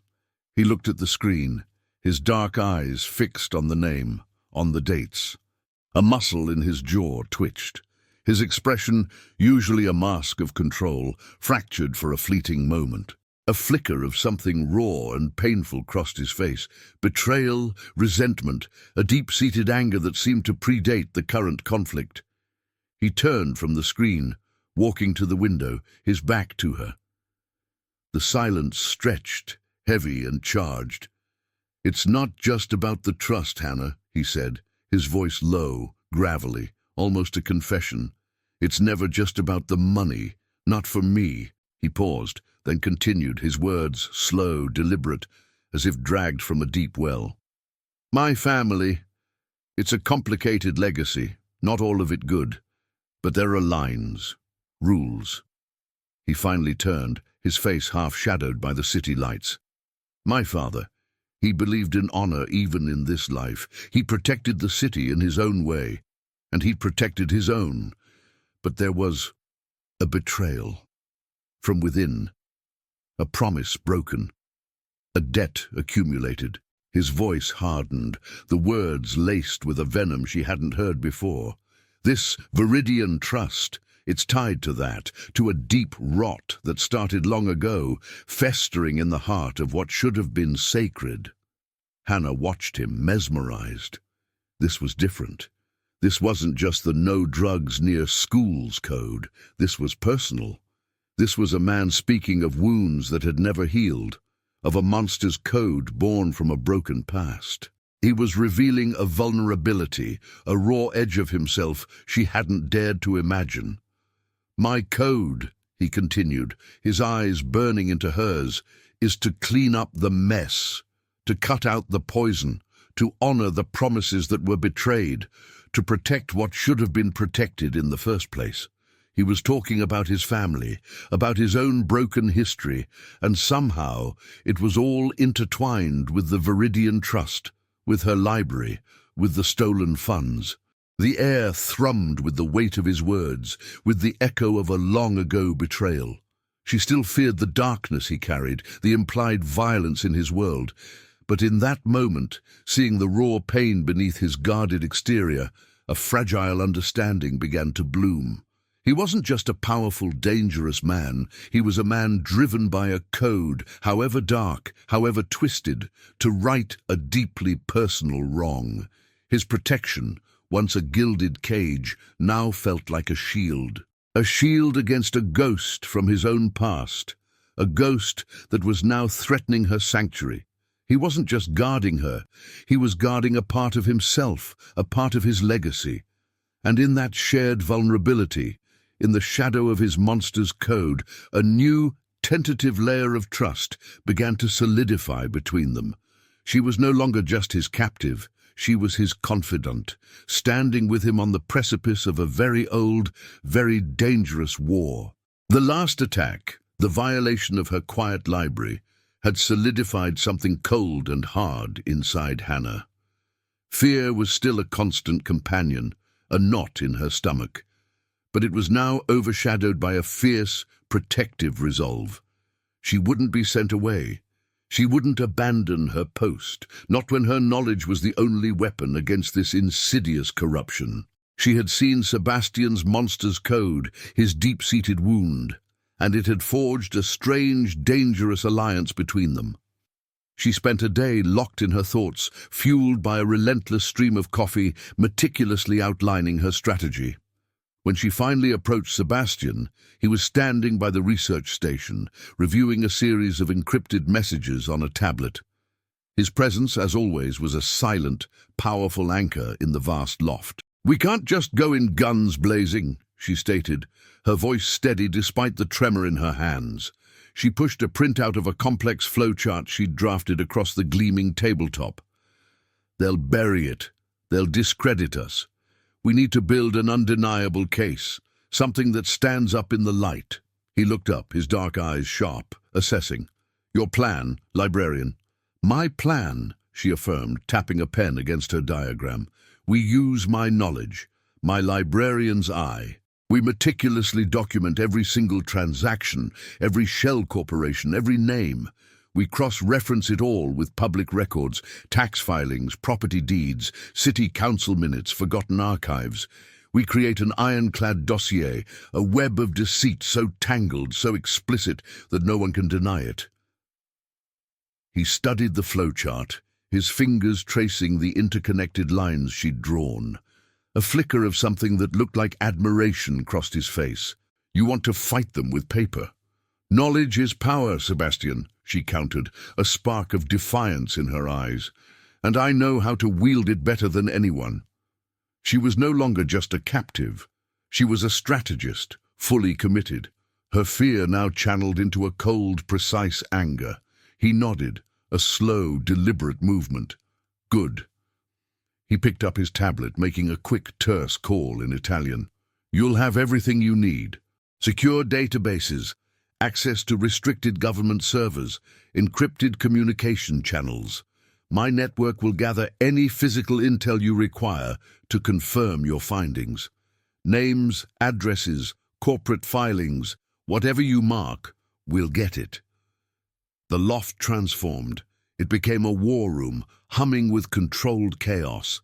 He looked at the screen, his dark eyes fixed on the name, on the dates. A muscle in his jaw twitched. His expression, usually a mask of control, fractured for a fleeting moment. A flicker of something raw and painful crossed his face. Betrayal, resentment, a deep-seated anger that seemed to predate the current conflict. He turned from the screen, walking to the window, his back to her. The silence stretched, heavy and charged. "It's not just about the trust, Hannah," he said, his voice low, gravelly, almost a confession. "It's never just about the money. Not for me." He paused, then continued, his words slow, deliberate, as if dragged from a deep well. "My family. It's a complicated legacy, not all of it good. But there are lines, rules." He finally turned, his face half-shadowed by the city lights. "My father. He believed in honor even in this life. He protected the city in his own way, and he protected his own. But there was a betrayal. From within. A promise broken. A debt accumulated." His voice hardened, the words laced with a venom she hadn't heard before. "This Viridian Trust, it's tied to that, to a deep rot that started long ago, festering in the heart of what should have been sacred." Hannah watched him, mesmerized. This was different. This wasn't just the no drugs near schools code. This was personal. This was a man speaking of wounds that had never healed, of a monster's code born from a broken past. He was revealing a vulnerability, a raw edge of himself she hadn't dared to imagine. "My code," he continued, his eyes burning into hers, "is to clean up the mess, to cut out the poison, to honor the promises that were betrayed, to protect what should have been protected in the first place." He was talking about his family, about his own broken history, and somehow it was all intertwined with the Viridian Trust, with her library, with the stolen funds. The air thrummed with the weight of his words, with the echo of a long-ago betrayal. She still feared the darkness he carried, the implied violence in his world. But in that moment, seeing the raw pain beneath his guarded exterior, a fragile understanding began to bloom. He wasn't just a powerful, dangerous man. He was a man driven by a code, however dark, however twisted, to right a deeply personal wrong. His protection, once a gilded cage, now felt like a shield against a ghost from his own past, a ghost that was now threatening her sanctuary. He wasn't just guarding her, he was guarding a part of himself, a part of his legacy. And in that shared vulnerability, in the shadow of his monster's code, a new, tentative layer of trust began to solidify between them. She was no longer just his captive, she was his confidant, standing with him on the precipice of a very old, very dangerous war. The last attack, the violation of her quiet library, had solidified something cold and hard inside Hannah. Fear was still a constant companion, a knot in her stomach, but it was now overshadowed by a fierce, protective resolve. She wouldn't be sent away. She wouldn't abandon her post, not when her knowledge was the only weapon against this insidious corruption. She had seen Sebastian's monster's code, his deep-seated wound, and it had forged a strange, dangerous alliance between them. She spent a day locked in her thoughts, fueled by a relentless stream of coffee, meticulously outlining her strategy. When she finally approached Sebastian, he was standing by the research station, reviewing a series of encrypted messages on a tablet. His presence, as always, was a silent, powerful anchor in the vast loft. "We can't just go in guns blazing," she stated, her voice steady despite the tremor in her hands. She pushed a printout of a complex flowchart she'd drafted across the gleaming tabletop. "They'll bury it. They'll discredit us. We need to build an undeniable case, something that stands up in the light." He looked up, his dark eyes sharp, assessing. "Your plan, librarian?" "My plan," she affirmed, tapping a pen against her diagram. "We use my knowledge, my librarian's eye. We meticulously document every single transaction, every shell corporation, every name. We cross-reference it all with public records, tax filings, property deeds, city council minutes, forgotten archives. We create an ironclad dossier, a web of deceit so tangled, so explicit that no one can deny it." He studied the flowchart, his fingers tracing the interconnected lines she'd drawn. A flicker of something that looked like admiration crossed his face. "You want to fight them with paper?" "Knowledge is power, Sebastian," she countered, a spark of defiance in her eyes. "And I know how to wield it better than anyone." She was no longer just a captive. She was a strategist, fully committed, her fear now channeled into a cold, precise anger. He nodded, a slow, deliberate movement. "Good." He picked up his tablet, making a quick, terse call in Italian. "You'll have everything you need. Secure databases, access to restricted government servers, encrypted communication channels. My network will gather any physical intel you require to confirm your findings. Names, addresses, corporate filings, whatever you mark, we'll get it." The loft transformed. It became a war room, humming with controlled chaos.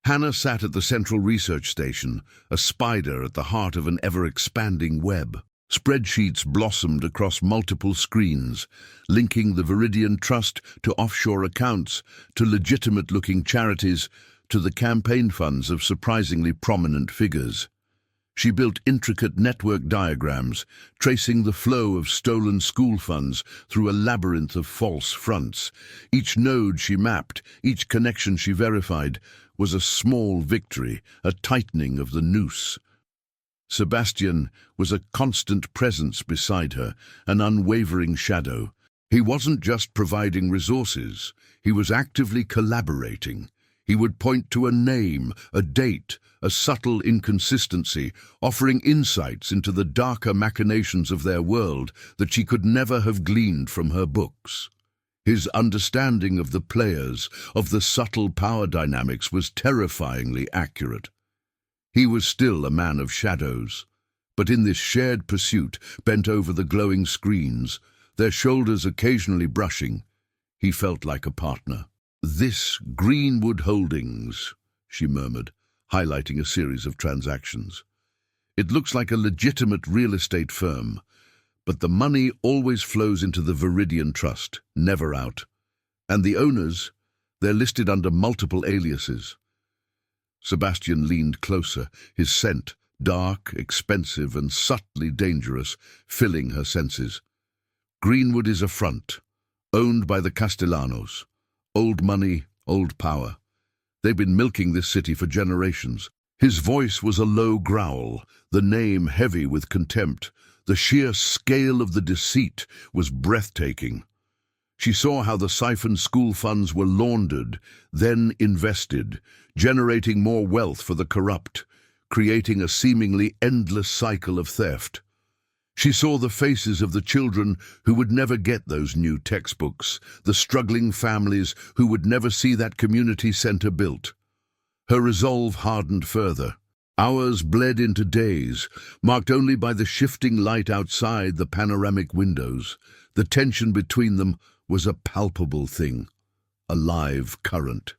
Hannah sat at the central research station, a spider at the heart of an ever-expanding web. Spreadsheets blossomed across multiple screens, linking the Viridian Trust to offshore accounts, to legitimate-looking charities, to the campaign funds of surprisingly prominent figures. She built intricate network diagrams, tracing the flow of stolen school funds through a labyrinth of false fronts. Each node she mapped, each connection she verified, was a small victory, a tightening of the noose. Sebastian was a constant presence beside her, an unwavering shadow. He wasn't just providing resources, he was actively collaborating. He would point to a name, a date, a subtle inconsistency, offering insights into the darker machinations of their world that she could never have gleaned from her books. His understanding of the players, of the subtle power dynamics, was terrifyingly accurate. He was still a man of shadows, but in this shared pursuit, bent over the glowing screens, their shoulders occasionally brushing, he felt like a partner. "This Greenwood Holdings," she murmured, highlighting a series of transactions. "It looks like a legitimate real estate firm, but the money always flows into the Viridian Trust, never out. And the owners, they're listed under multiple aliases." Sebastian leaned closer, his scent, dark, expensive, and subtly dangerous, filling her senses. "Greenwood is a front, owned by the Castellanos. Old money, old power. They've been milking this city for generations." His voice was a low growl, the name heavy with contempt. The sheer scale of the deceit was breathtaking. She saw how the siphoned school funds were laundered, then invested, generating more wealth for the corrupt, creating a seemingly endless cycle of theft. She saw the faces of the children who would never get those new textbooks, the struggling families who would never see that community center built. Her resolve hardened further. Hours bled into days, marked only by the shifting light outside the panoramic windows. The tension between them was a palpable thing, a live current.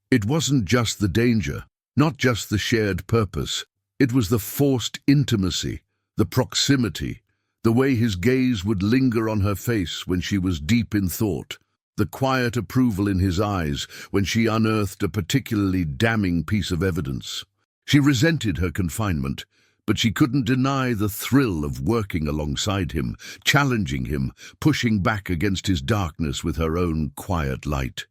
It wasn't just the danger, not just the shared purpose. It was the forced intimacy, the proximity, the way his gaze would linger on her face when she was deep in thought, the quiet approval in his eyes when she unearthed a particularly damning piece of evidence. She resented her confinement, but she couldn't deny the thrill of working alongside him, challenging him, pushing back against his darkness with her own quiet light.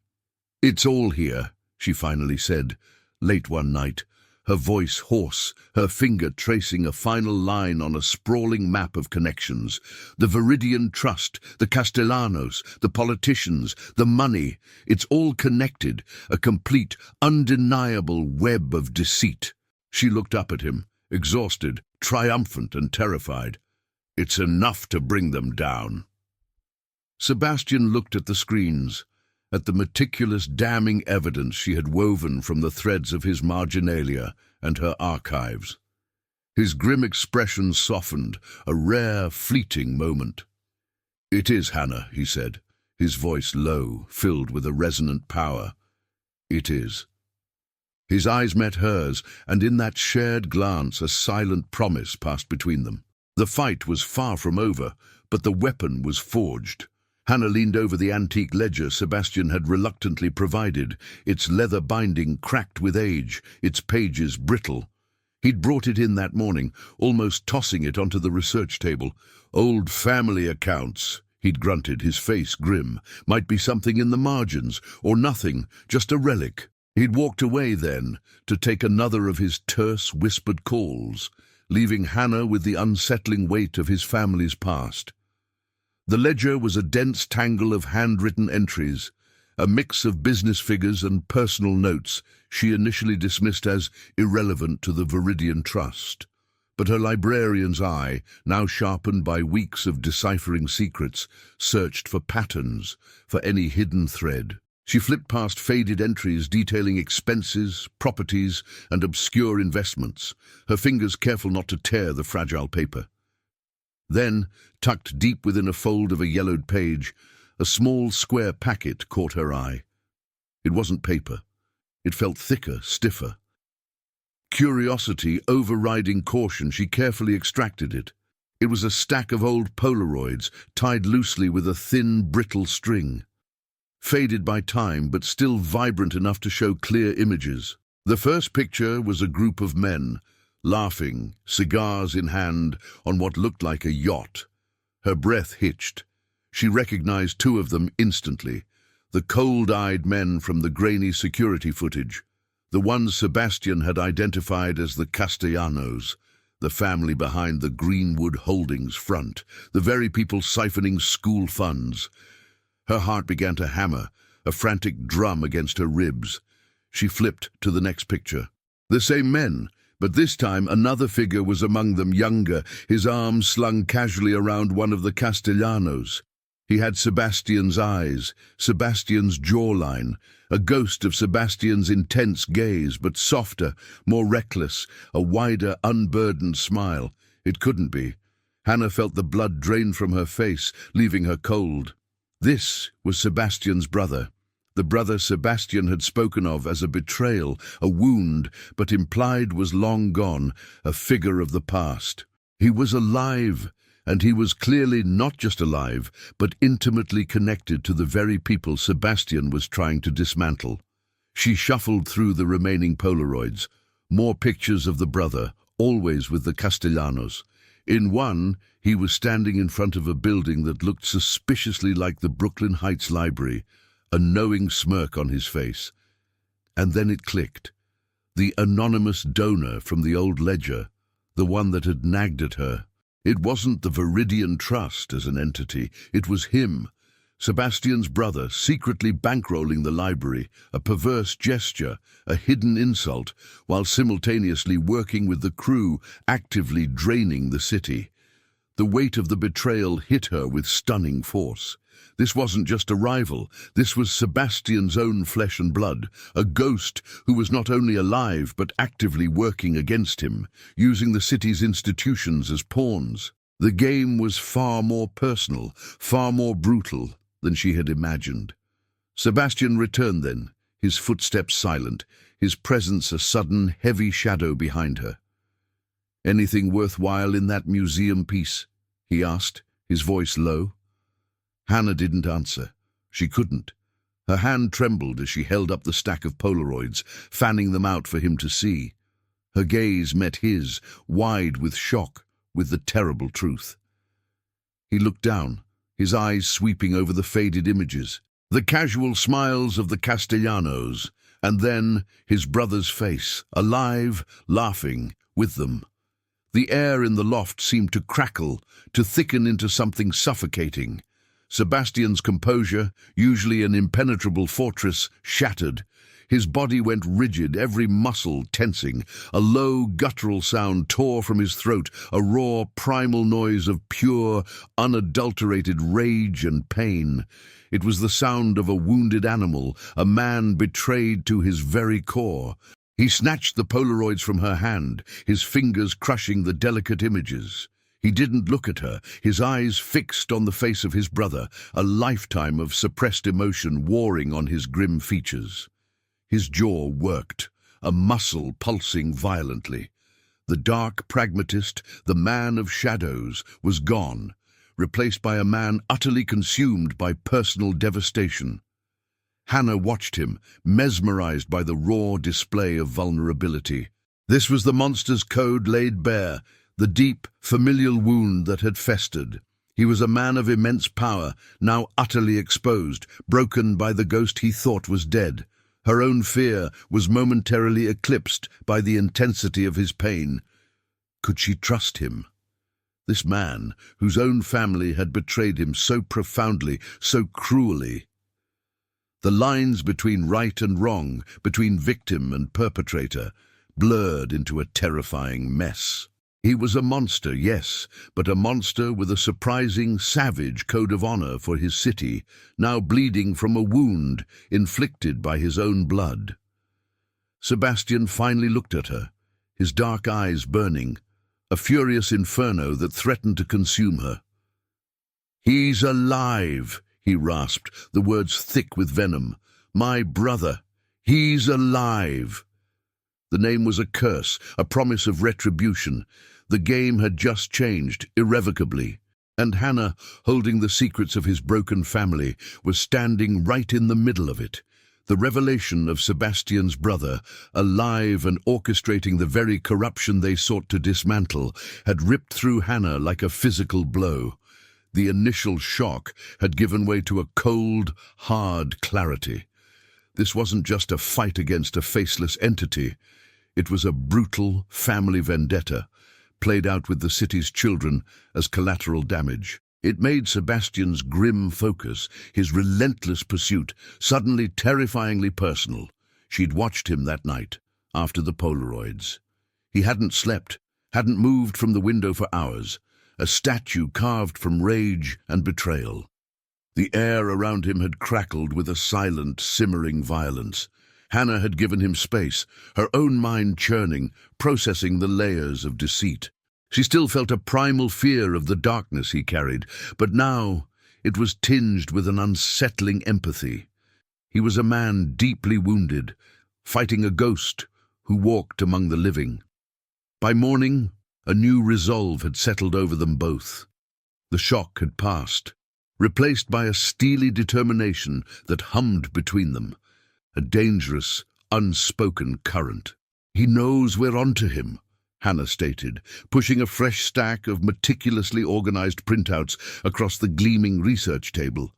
"It's all here," she finally said, late one night, her voice hoarse, her finger tracing a final line on a sprawling map of connections. "The Viridian Trust, the Castellanos, the politicians, the money, it's all connected, a complete, undeniable web of deceit." She looked up at him, exhausted, triumphant and terrified. "It's enough to bring them down." Sebastian looked at the screens, at the meticulous damning evidence she had woven from the threads of his marginalia and her archives. His grim expression softened, a rare, fleeting moment. "It is Hannah," he said, his voice low, filled with a resonant power. "It is." His eyes met hers, and in that shared glance a silent promise passed between them. The fight was far from over, but the weapon was forged. Hannah leaned over the antique ledger Sebastian had reluctantly provided, its leather binding cracked with age, its pages brittle. He'd brought it in that morning, almost tossing it onto the research table. "Old family accounts," he'd grunted, his face grim. "Might be something in the margins, or nothing, just a relic." He'd walked away then, to take another of his terse, whispered calls, leaving Hannah with the unsettling weight of his family's past. The ledger was a dense tangle of handwritten entries, a mix of business figures and personal notes she initially dismissed as irrelevant to the Viridian Trust. But her librarian's eye, now sharpened by weeks of deciphering secrets, searched for patterns, for any hidden thread. She flipped past faded entries detailing expenses, properties, and obscure investments, her fingers careful not to tear the fragile paper. Then, tucked deep within a fold of a yellowed page, a small square packet caught her eye. It wasn't paper. It felt thicker, stiffer. Curiosity overriding caution, she carefully extracted it. It was a stack of old Polaroids, tied loosely with a thin, brittle string. Faded by time, but still vibrant enough to show clear images. The first picture was a group of men, laughing, cigars in hand, on what looked like a yacht. Her breath hitched. She recognized two of them instantly, the cold-eyed men from the grainy security footage, the ones Sebastian had identified as the Castellanos, the family behind the Greenwood Holdings front, the very people siphoning school funds. Her heart began to hammer, a frantic drum against her ribs. She flipped to the next picture. The same men, but this time another figure was among them, younger, his arms slung casually around one of the Castellanos. He had Sebastian's eyes, Sebastian's jawline, a ghost of Sebastian's intense gaze, but softer, more reckless, a wider, unburdened smile. It couldn't be. Hannah felt the blood drain from her face, leaving her cold. This was Sebastian's brother, the brother Sebastian had spoken of as a betrayal, a wound, but implied was long gone, a figure of the past. He was alive, and he was clearly not just alive, but intimately connected to the very people Sebastian was trying to dismantle. She shuffled through the remaining Polaroids, more pictures of the brother, always with the Castellanos. In one, he was standing in front of a building that looked suspiciously like the Brooklyn Heights Library, a knowing smirk on his face. And then it clicked. The anonymous donor from the old ledger, the one that had nagged at her. It wasn't the Viridian Trust as an entity, it was him, Sebastian's brother, secretly bankrolling the library, a perverse gesture, a hidden insult, while simultaneously working with the crew, actively draining the city. The weight of the betrayal hit her with stunning force. This wasn't just a rival, this was Sebastian's own flesh and blood, a ghost who was not only alive but actively working against him, using the city's institutions as pawns. The game was far more personal, far more brutal than she had imagined. Sebastian returned then, his footsteps silent, his presence a sudden, heavy shadow behind her. "Anything worthwhile in that museum piece?" he asked, his voice low. Hannah didn't answer. She couldn't. Her hand trembled as she held up the stack of Polaroids, fanning them out for him to see. Her gaze met his, wide with shock, with the terrible truth. He looked down, his eyes sweeping over the faded images, the casual smiles of the Castellanos, and then his brother's face, alive, laughing, with them. The air in the loft seemed to crackle, to thicken into something suffocating. Sebastian's composure, usually an impenetrable fortress, shattered. His body went rigid, every muscle tensing. A low, guttural sound tore from his throat, a raw, primal noise of pure, unadulterated rage and pain. It was the sound of a wounded animal, a man betrayed to his very core. He snatched the Polaroids from her hand, his fingers crushing the delicate images. He didn't look at her, his eyes fixed on the face of his brother, a lifetime of suppressed emotion warring on his grim features. His jaw worked, a muscle pulsing violently. The dark pragmatist, the man of shadows, was gone, replaced by a man utterly consumed by personal devastation. Hannah watched him, mesmerized by the raw display of vulnerability. This was the monster's code laid bare, the deep, familial wound that had festered. He was a man of immense power, now utterly exposed, broken by the ghost he thought was dead. Her own fear was momentarily eclipsed by the intensity of his pain. Could she trust him? This man, whose own family had betrayed him so profoundly, so cruelly. The lines between right and wrong, between victim and perpetrator, blurred into a terrifying mess. He was a monster, yes, but a monster with a surprising, savage code of honor for his city, now bleeding from a wound inflicted by his own blood. Sebastian finally looked at her, his dark eyes burning, a furious inferno that threatened to consume her. "He's alive," he rasped, the words thick with venom. "My brother. He's alive." The name was a curse, a promise of retribution. The game had just changed, irrevocably. And Hannah, holding the secrets of his broken family, was standing right in the middle of it. The revelation of Sebastian's brother, alive and orchestrating the very corruption they sought to dismantle, had ripped through Hannah like a physical blow. The initial shock had given way to a cold, hard clarity. This wasn't just a fight against a faceless entity. It was a brutal family vendetta, played out with the city's children as collateral damage. It made Sebastian's grim focus, his relentless pursuit, suddenly terrifyingly personal. She'd watched him that night, after the Polaroids. He hadn't slept, hadn't moved from the window for hours, a statue carved from rage and betrayal. The air around him had crackled with a silent, simmering violence. Hannah had given him space, her own mind churning, processing the layers of deceit. She still felt a primal fear of the darkness he carried, but now it was tinged with an unsettling empathy. He was a man deeply wounded, fighting a ghost who walked among the living. By morning, a new resolve had settled over them both. The shock had passed, replaced by a steely determination that hummed between them, a dangerous, unspoken current. "He knows we're onto him," Hannah stated, pushing a fresh stack of meticulously organized printouts across the gleaming research table.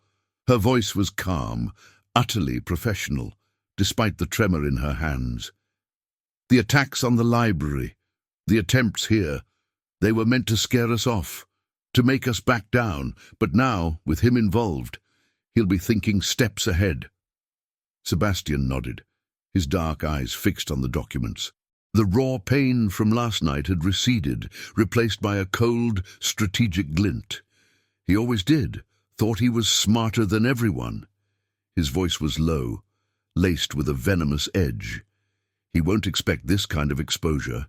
Her voice was calm, utterly professional, despite the tremor in her hands. "The attacks on the library, the attempts here, they were meant to scare us off, to make us back down, but now, with him involved, he'll be thinking steps ahead." Sebastian nodded, his dark eyes fixed on the documents. The raw pain from last night had receded, replaced by a cold, strategic glint. He always did, thought he was smarter than everyone. His voice was low, laced with a venomous edge. "He won't expect this kind of exposure."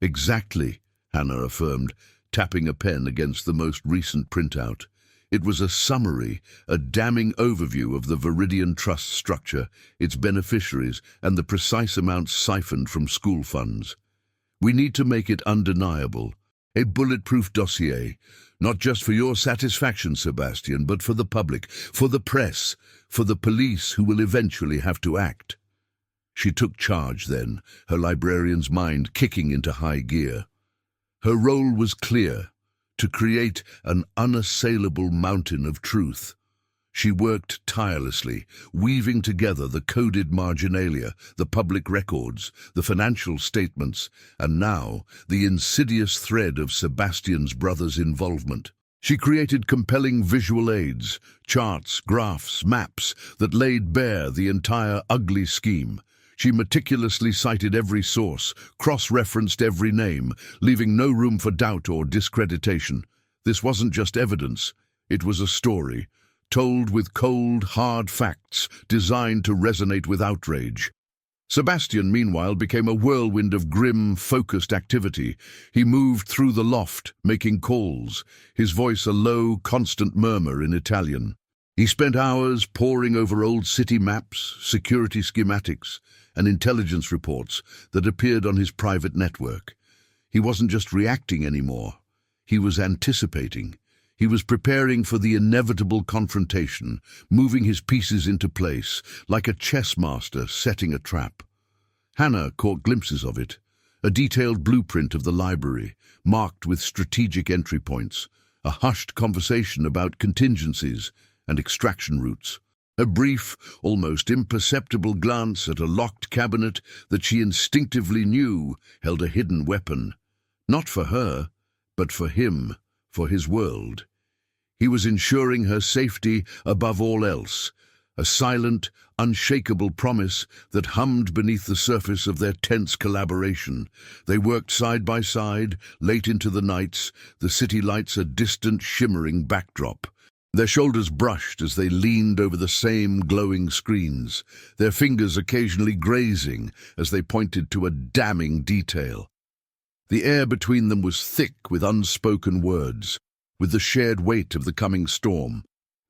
"Exactly," Hannah affirmed, tapping a pen against the most recent printout. It was a summary, a damning overview of the Viridian Trust structure, its beneficiaries, and the precise amounts siphoned from school funds. "We need to make it undeniable. A bulletproof dossier, not just for your satisfaction, Sebastian, but for the public, for the press, for the police who will eventually have to act." She took charge then, her librarian's mind kicking into high gear. Her role was clear: to create an unassailable mountain of truth. She worked tirelessly, weaving together the coded marginalia, the public records, the financial statements, and now the insidious thread of Sebastian's brother's involvement. She created compelling visual aids, charts, graphs, maps that laid bare the entire ugly scheme. She meticulously cited every source, cross-referenced every name, leaving no room for doubt or discreditation. This wasn't just evidence, it was a story, told with cold, hard facts, designed to resonate with outrage. Sebastian, meanwhile, became a whirlwind of grim, focused activity. He moved through the loft, making calls, his voice a low, constant murmur in Italian. He spent hours poring over old city maps, security schematics, and intelligence reports that appeared on his private network. He wasn't just reacting anymore. He was anticipating. He was preparing for the inevitable confrontation, moving his pieces into place, like a chess master setting a trap. Hannah caught glimpses of it, a detailed blueprint of the library, marked with strategic entry points, a hushed conversation about contingencies and extraction routes. A brief, almost imperceptible glance at a locked cabinet that she instinctively knew held a hidden weapon. Not for her, but for him, for his world. He was ensuring her safety above all else, a silent, unshakable promise that hummed beneath the surface of their tense collaboration. They worked side by side, late into the nights, the city lights a distant, shimmering backdrop. Their shoulders brushed as they leaned over the same glowing screens, their fingers occasionally grazing as they pointed to a damning detail. The air between them was thick with unspoken words, with the shared weight of the coming storm.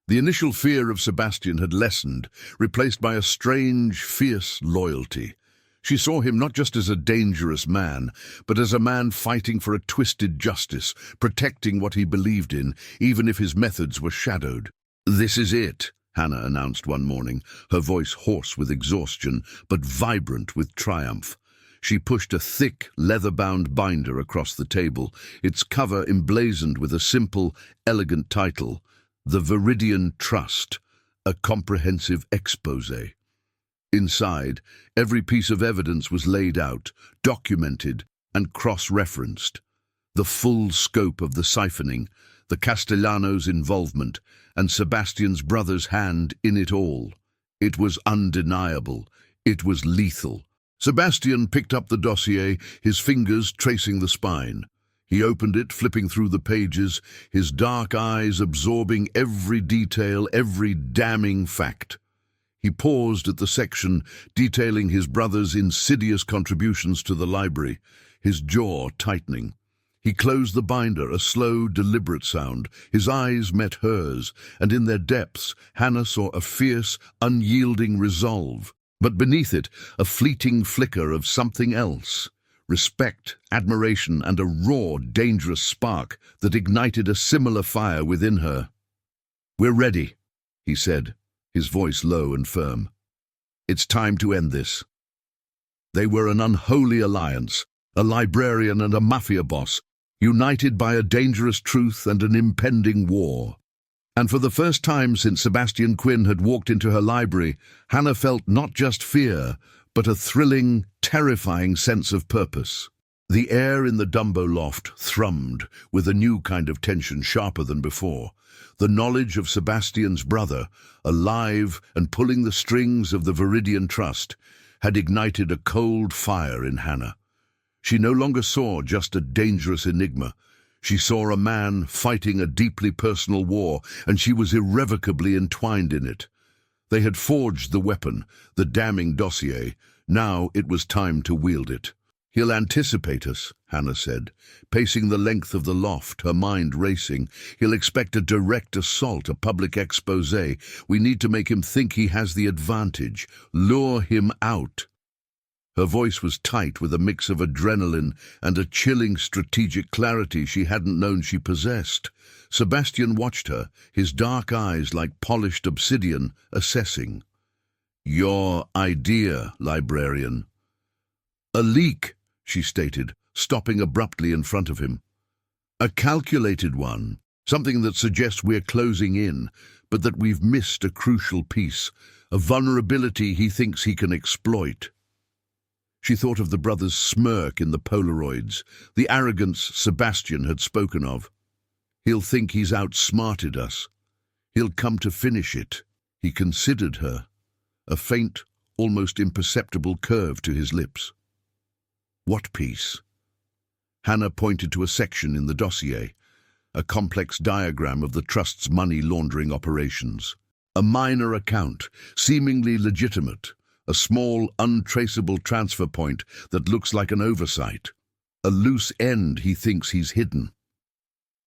The initial fear of Sebastian had lessened, replaced by a strange, fierce loyalty. She saw him not just as a dangerous man, but as a man fighting for a twisted justice, protecting what he believed in, even if his methods were shadowed. "This is it," Hannah announced one morning, her voice hoarse with exhaustion, but vibrant with triumph. She pushed a thick, leather-bound binder across the table, its cover emblazoned with a simple, elegant title, The Viridian Trust, a comprehensive exposé. Inside, every piece of evidence was laid out, documented, and cross-referenced. The full scope of the siphoning, the Castellanos' involvement, and Sebastian's brother's hand in it all. It was undeniable. It was lethal. Sebastian picked up the dossier, his fingers tracing the spine. He opened it, flipping through the pages, his dark eyes absorbing every detail, every damning fact. He paused at the section detailing his brother's insidious contributions to the library, his jaw tightening. He closed the binder, a slow, deliberate sound. His eyes met hers, and in their depths, Hannah saw a fierce, unyielding resolve. But beneath it, a fleeting flicker of something else. Respect, admiration, and a raw, dangerous spark that ignited a similar fire within her. "We're ready," he said, his voice low and firm. "It's time to end this." They were an unholy alliance, a librarian and a mafia boss, united by a dangerous truth and an impending war. And for the first time since Sebastian Quinn had walked into her library, Hannah felt not just fear, but a thrilling, terrifying sense of purpose. The air in the Dumbo loft thrummed with a new kind of tension sharper than before. The knowledge of Sebastian's brother, alive and pulling the strings of the Viridian Trust, had ignited a cold fire in Hannah. She no longer saw just a dangerous enigma. She saw a man fighting a deeply personal war, and she was irrevocably entwined in it. They had forged the weapon, the damning dossier. Now it was time to wield it. "He'll anticipate us," Hannah said, pacing the length of the loft, her mind racing. "He'll expect a direct assault, a public exposé. We need to make him think he has the advantage, lure him out." Her voice was tight with a mix of adrenaline and a chilling strategic clarity she hadn't known she possessed. Sebastian watched her, his dark eyes like polished obsidian, assessing. "Your idea, librarian." "A leak," she stated, stopping abruptly in front of him. "A calculated one, something that suggests we're closing in, but that we've missed a crucial piece, a vulnerability he thinks he can exploit." She thought of the brother's smirk in the Polaroids, the arrogance Sebastian had spoken of. "He'll think he's outsmarted us. He'll come to finish it." He considered her, a faint, almost imperceptible curve to his lips. "What piece?" Hannah pointed to a section in the dossier, a complex diagram of the trust's money laundering operations. A minor account, seemingly legitimate, a small, untraceable transfer point that looks like an oversight, a loose end he thinks he's hidden.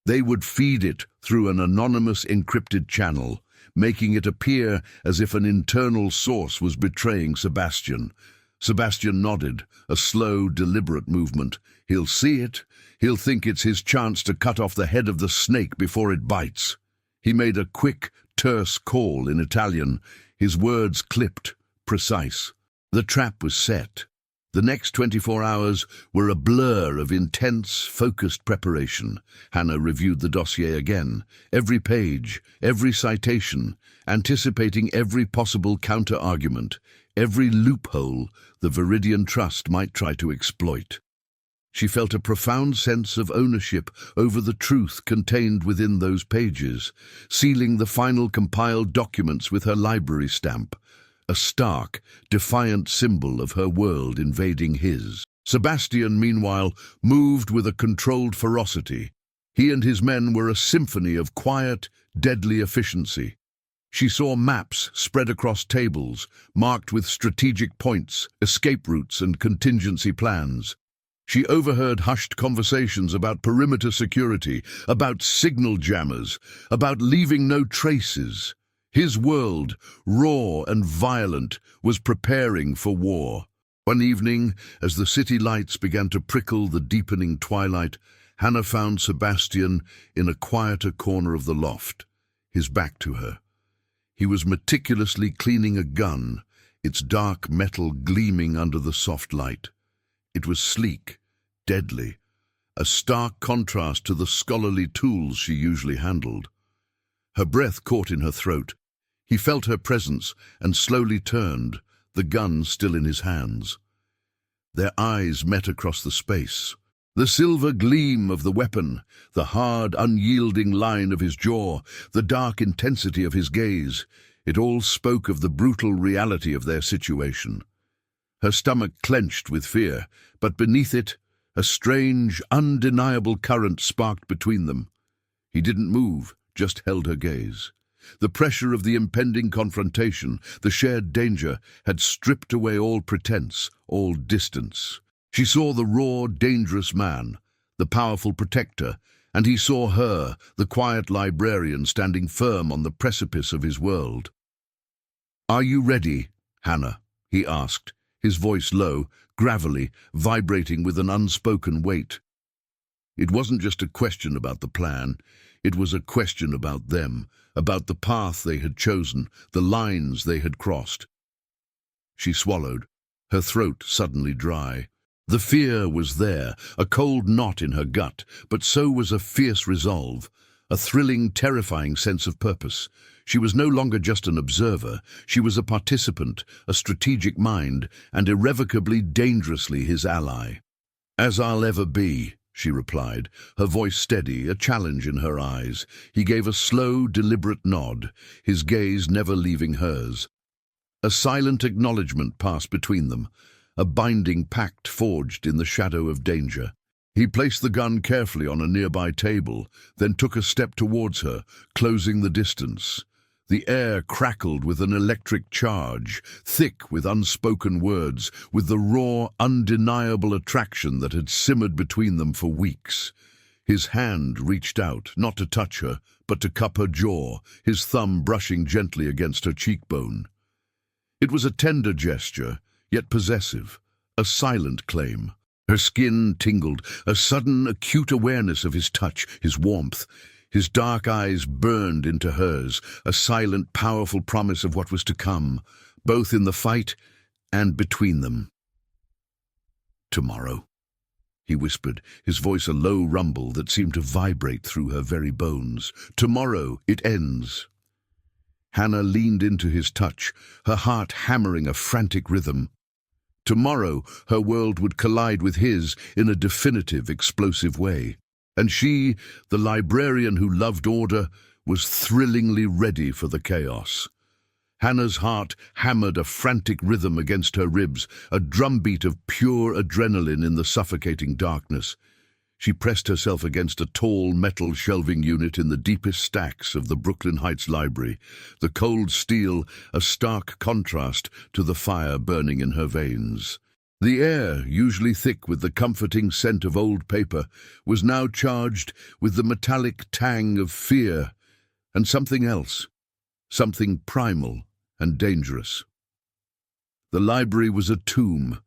They would feed it through an anonymous encrypted channel, making it appear as if an internal source was betraying Sebastian. Sebastian nodded, a slow, deliberate movement. He'll see it. He'll think it's his chance to cut off the head of the snake before it bites. He made a quick, terse call in Italian, his words clipped, precise. The trap was set. The next 24 hours were a blur of intense, focused preparation. Hannah reviewed the dossier again, every page, every citation, anticipating every possible counter-argument, every loophole the Viridian Trust might try to exploit. She felt a profound sense of ownership over the truth contained within those pages, sealing the final compiled documents with her library stamp, a stark, defiant symbol of her world invading his. Sebastian, meanwhile, moved with a controlled ferocity. He and his men were a symphony of quiet, deadly efficiency. She saw maps spread across tables, marked with strategic points, escape routes, and contingency plans. She overheard hushed conversations about perimeter security, about signal jammers, about leaving no traces. His world, raw and violent, was preparing for war. One evening, as the city lights began to prickle the deepening twilight, Hannah found Sebastian in a quieter corner of the loft, his back to her. He was meticulously cleaning a gun, its dark metal gleaming under the soft light. It was sleek, deadly, a stark contrast to the scholarly tools she usually handled. Her breath caught in her throat. He felt her presence and slowly turned, the gun still in his hands. Their eyes met across the space. The silver gleam of the weapon, the hard, unyielding line of his jaw, the dark intensity of his gaze, it all spoke of the brutal reality of their situation. Her stomach clenched with fear, but beneath it, a strange, undeniable current sparked between them. He didn't move, just held her gaze. The pressure of the impending confrontation, the shared danger, had stripped away all pretense, all distance. She saw the raw, dangerous man, the powerful protector, and he saw her, the quiet librarian, standing firm on the precipice of his world. "Are you ready, Hannah?" he asked, his voice low, gravelly, vibrating with an unspoken weight. It wasn't just a question about the plan, it was a question about them, about the path they had chosen, the lines they had crossed. She swallowed, her throat suddenly dry. The fear was there, a cold knot in her gut, but so was a fierce resolve, a thrilling, terrifying sense of purpose. She was no longer just an observer, she was a participant, a strategic mind, and irrevocably, dangerously his ally. "As I'll ever be," she replied, her voice steady, a challenge in her eyes. He gave a slow, deliberate nod, his gaze never leaving hers. A silent acknowledgement passed between them, a binding pact forged in the shadow of danger. He placed the gun carefully on a nearby table, then took a step towards her, closing the distance. The air crackled with an electric charge, thick with unspoken words, with the raw, undeniable attraction that had simmered between them for weeks. His hand reached out, not to touch her, but to cup her jaw, his thumb brushing gently against her cheekbone. It was a tender gesture, yet possessive, a silent claim. Her skin tingled, a sudden, acute awareness of his touch, his warmth. His dark eyes burned into hers, a silent, powerful promise of what was to come, both in the fight and between them. "Tomorrow," he whispered, his voice a low rumble that seemed to vibrate through her very bones. "Tomorrow it ends." Hannah leaned into his touch, her heart hammering a frantic rhythm. Tomorrow her world would collide with his in a definitive, explosive way. And she, the librarian who loved order, was thrillingly ready for the chaos. Hannah's heart hammered a frantic rhythm against her ribs, a drumbeat of pure adrenaline in the suffocating darkness. She pressed herself against a tall metal shelving unit in the deepest stacks of the Brooklyn Heights Library, the cold steel a stark contrast to the fire burning in her veins. The air, usually thick with the comforting scent of old paper, was now charged with the metallic tang of fear and something else, something primal and dangerous. The library was a tomb,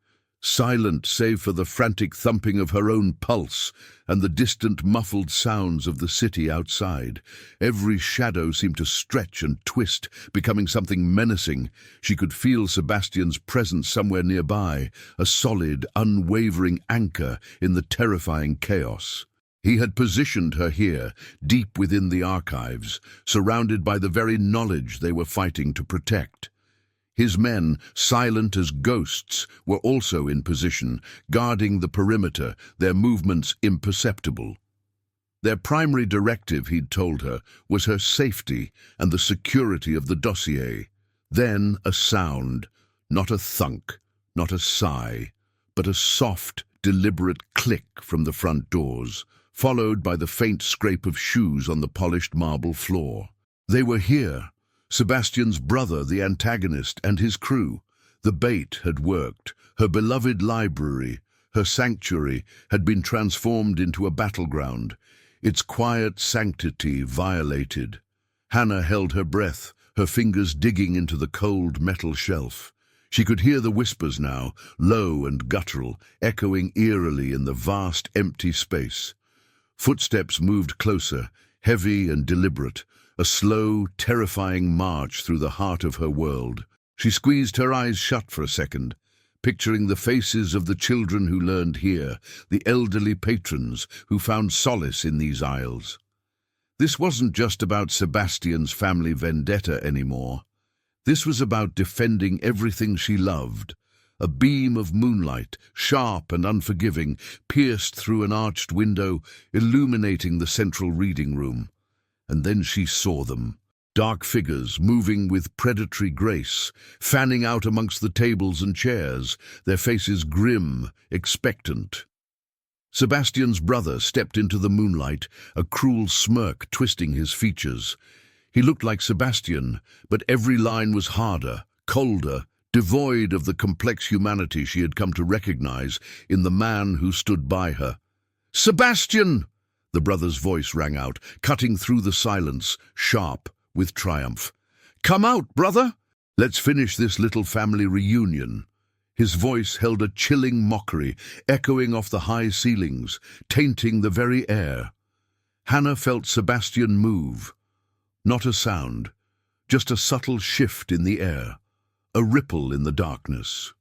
silent save for the frantic thumping of her own pulse and the distant muffled sounds of the city outside. Every shadow seemed to stretch and twist, becoming something menacing. She could feel Sebastian's presence somewhere nearby, a solid, unwavering anchor in the terrifying chaos. He had positioned her here, deep within the archives, surrounded by the very knowledge they were fighting to protect. His men, silent as ghosts, were also in position, guarding the perimeter, their movements imperceptible. Their primary directive, he'd told her, was her safety and the security of the dossier. Then a sound, not a thunk, not a sigh, but a soft, deliberate click from the front doors, followed by the faint scrape of shoes on the polished marble floor. They were here. Sebastian's brother, the antagonist, and his crew. The bait had worked. Her beloved library, her sanctuary, had been transformed into a battleground, its quiet sanctity violated. Hannah held her breath, her fingers digging into the cold metal shelf. She could hear the whispers now, low and guttural, echoing eerily in the vast, empty space. Footsteps moved closer, heavy and deliberate, a slow, terrifying march through the heart of her world. She squeezed her eyes shut for a second, picturing the faces of the children who learned here, the elderly patrons who found solace in these aisles. This wasn't just about Sebastian's family vendetta anymore. This was about defending everything she loved. A beam of moonlight, sharp and unforgiving, pierced through an arched window, illuminating the central reading room. And then she saw them. Dark figures moving with predatory grace, fanning out amongst the tables and chairs, their faces grim, expectant. Sebastian's brother stepped into the moonlight, a cruel smirk twisting his features. He looked like Sebastian, but every line was harder, colder, devoid of the complex humanity she had come to recognize in the man who stood by her. "Sebastian!" The brother's voice rang out, cutting through the silence, sharp, with triumph. "Come out, brother! Let's finish this little family reunion." His voice held a chilling mockery, echoing off the high ceilings, tainting the very air. Hannah felt Sebastian move. Not a sound, just a subtle shift in the air, a ripple in the darkness.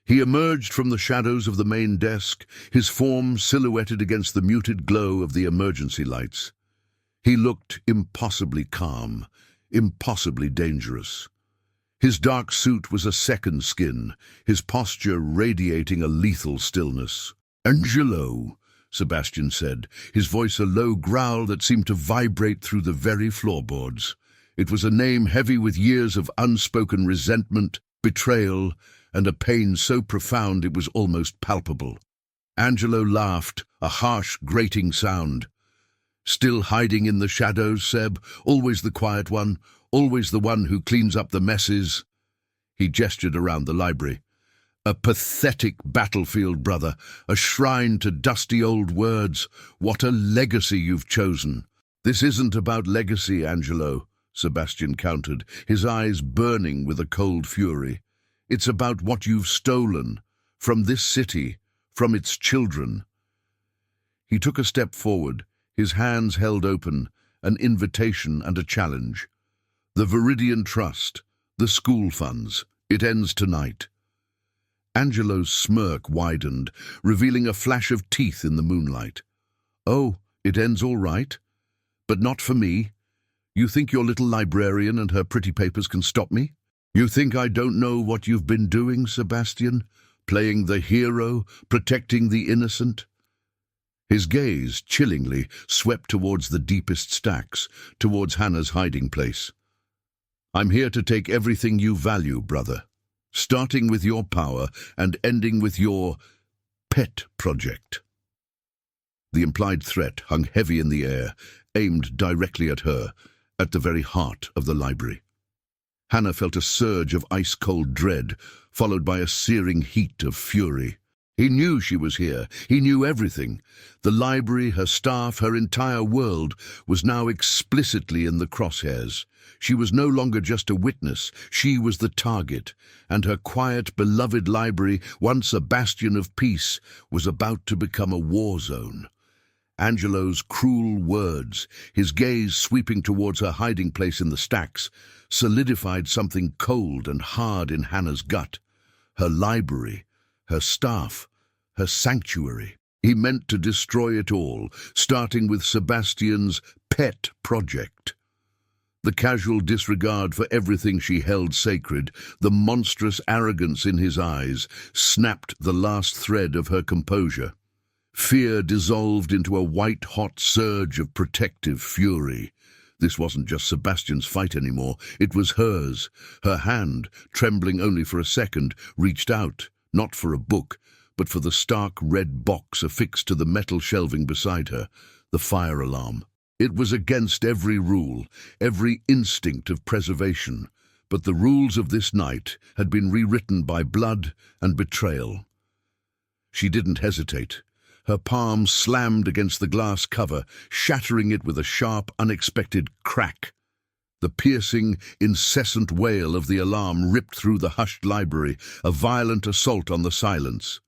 He emerged from the shadows of the main desk, his form silhouetted against the muted glow of the emergency lights. He looked impossibly calm, impossibly dangerous. His dark suit was a second skin, his posture radiating a lethal stillness. "Angelo," Sebastian said, his voice a low growl that seemed to vibrate through the very floorboards. It was a name heavy with years of unspoken resentment, betrayal, and a pain so profound it was almost palpable. Angelo laughed, a harsh, grating sound. "Still hiding in the shadows, Seb? Always the quiet one? Always the one who cleans up the messes?" He gestured around the library. "A pathetic battlefield, brother, a shrine to dusty old words. What a legacy you've chosen." "This isn't about legacy, Angelo," Sebastian countered, his eyes burning with a cold fury. "It's about what you've stolen, from this city, from its children." He took a step forward, his hands held open, an invitation and a challenge. "The Viridian Trust, the school funds, it ends tonight." Angelo's smirk widened, revealing a flash of teeth in the moonlight. "Oh, it ends all right? But not for me? You think your little librarian and her pretty papers can stop me? You think I don't know what you've been doing, Sebastian? Playing the hero, protecting the innocent?" His gaze, chillingly, swept towards the deepest stacks, towards Hannah's hiding place. "I'm here to take everything you value, brother, starting with your power and ending with your pet project." The implied threat hung heavy in the air, aimed directly at her, at the very heart of the library. Hannah felt a surge of ice-cold dread, followed by a searing heat of fury. He knew she was here. He knew everything. The library, her staff, her entire world was now explicitly in the crosshairs. She was no longer just a witness. She was the target, and her quiet, beloved library, once a bastion of peace, was about to become a war zone. Angelo's cruel words, his gaze sweeping towards her hiding place in the stacks, solidified something cold and hard in Hannah's gut. Her library, her staff, her sanctuary. He meant to destroy it all, starting with Sebastian's pet project. The casual disregard for everything she held sacred, the monstrous arrogance in his eyes, snapped the last thread of her composure. Fear dissolved into a white-hot surge of protective fury. This wasn't just Sebastian's fight anymore, it was hers. Her hand, trembling only for a second, reached out, not for a book, but for the stark red box affixed to the metal shelving beside her, the fire alarm. It was against every rule, every instinct of preservation, but the rules of this night had been rewritten by blood and betrayal. She didn't hesitate. Her palm slammed against the glass cover, shattering it with a sharp, unexpected crack. The piercing, incessant wail of the alarm ripped through the hushed library, a violent assault on the silence.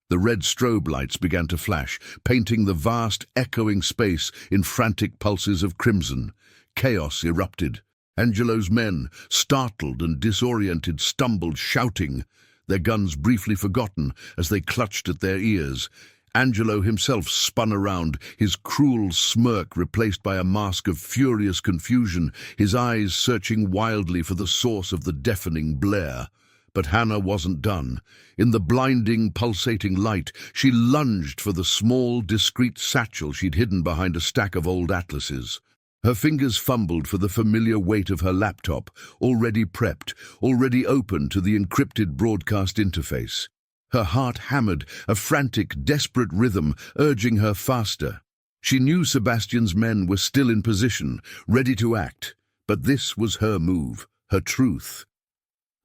The red strobe lights began to flash, painting the vast, echoing space in frantic pulses of crimson. chaos erupted. Angelo's men, startled and disoriented, stumbled, shouting, their guns briefly forgotten as they clutched at their ears. Angelo himself spun around, his cruel smirk replaced by a mask of furious confusion, his eyes searching wildly for the source of the deafening blare. But Hannah wasn't done. In the blinding, pulsating light, she lunged for the small, discreet satchel she'd hidden behind a stack of old atlases. Her fingers fumbled for the familiar weight of her laptop, already prepped, already open to the encrypted broadcast interface. Her heart hammered, a frantic, desperate rhythm, urging her faster. She knew Sebastian's men were still in position, ready to act, but this was her move, her truth.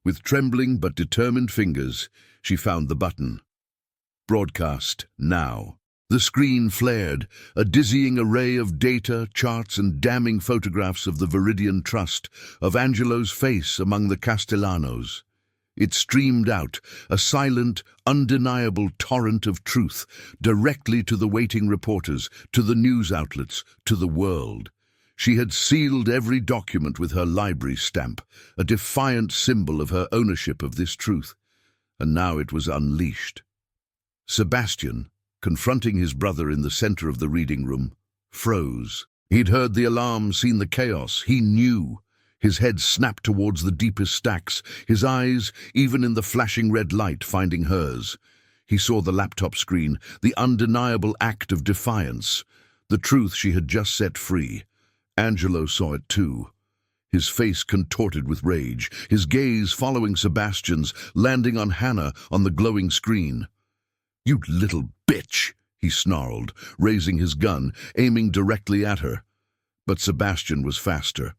With trembling but determined fingers, she found the button. Broadcast now. The screen flared, a dizzying array of data, charts and damning photographs of the Viridian Trust, of Angelo's face among the Castellanos. It streamed out, a silent, undeniable torrent of truth, directly to the waiting reporters, to the news outlets, to the world. She had sealed every document with her library stamp, a defiant symbol of her ownership of this truth. And now it was unleashed. Sebastian, confronting his brother in the center of the reading room, froze. He'd heard the alarm, seen the chaos. He knew. His head snapped towards the deepest stacks, his eyes, even in the flashing red light, finding hers. He saw the laptop screen, the undeniable act of defiance, the truth she had just set free. Angelo saw it too. His face contorted with rage, his gaze following Sebastian's, landing on Hannah on the glowing screen. "You little bitch!" he snarled, raising his gun, aiming directly at her. But Sebastian was faster.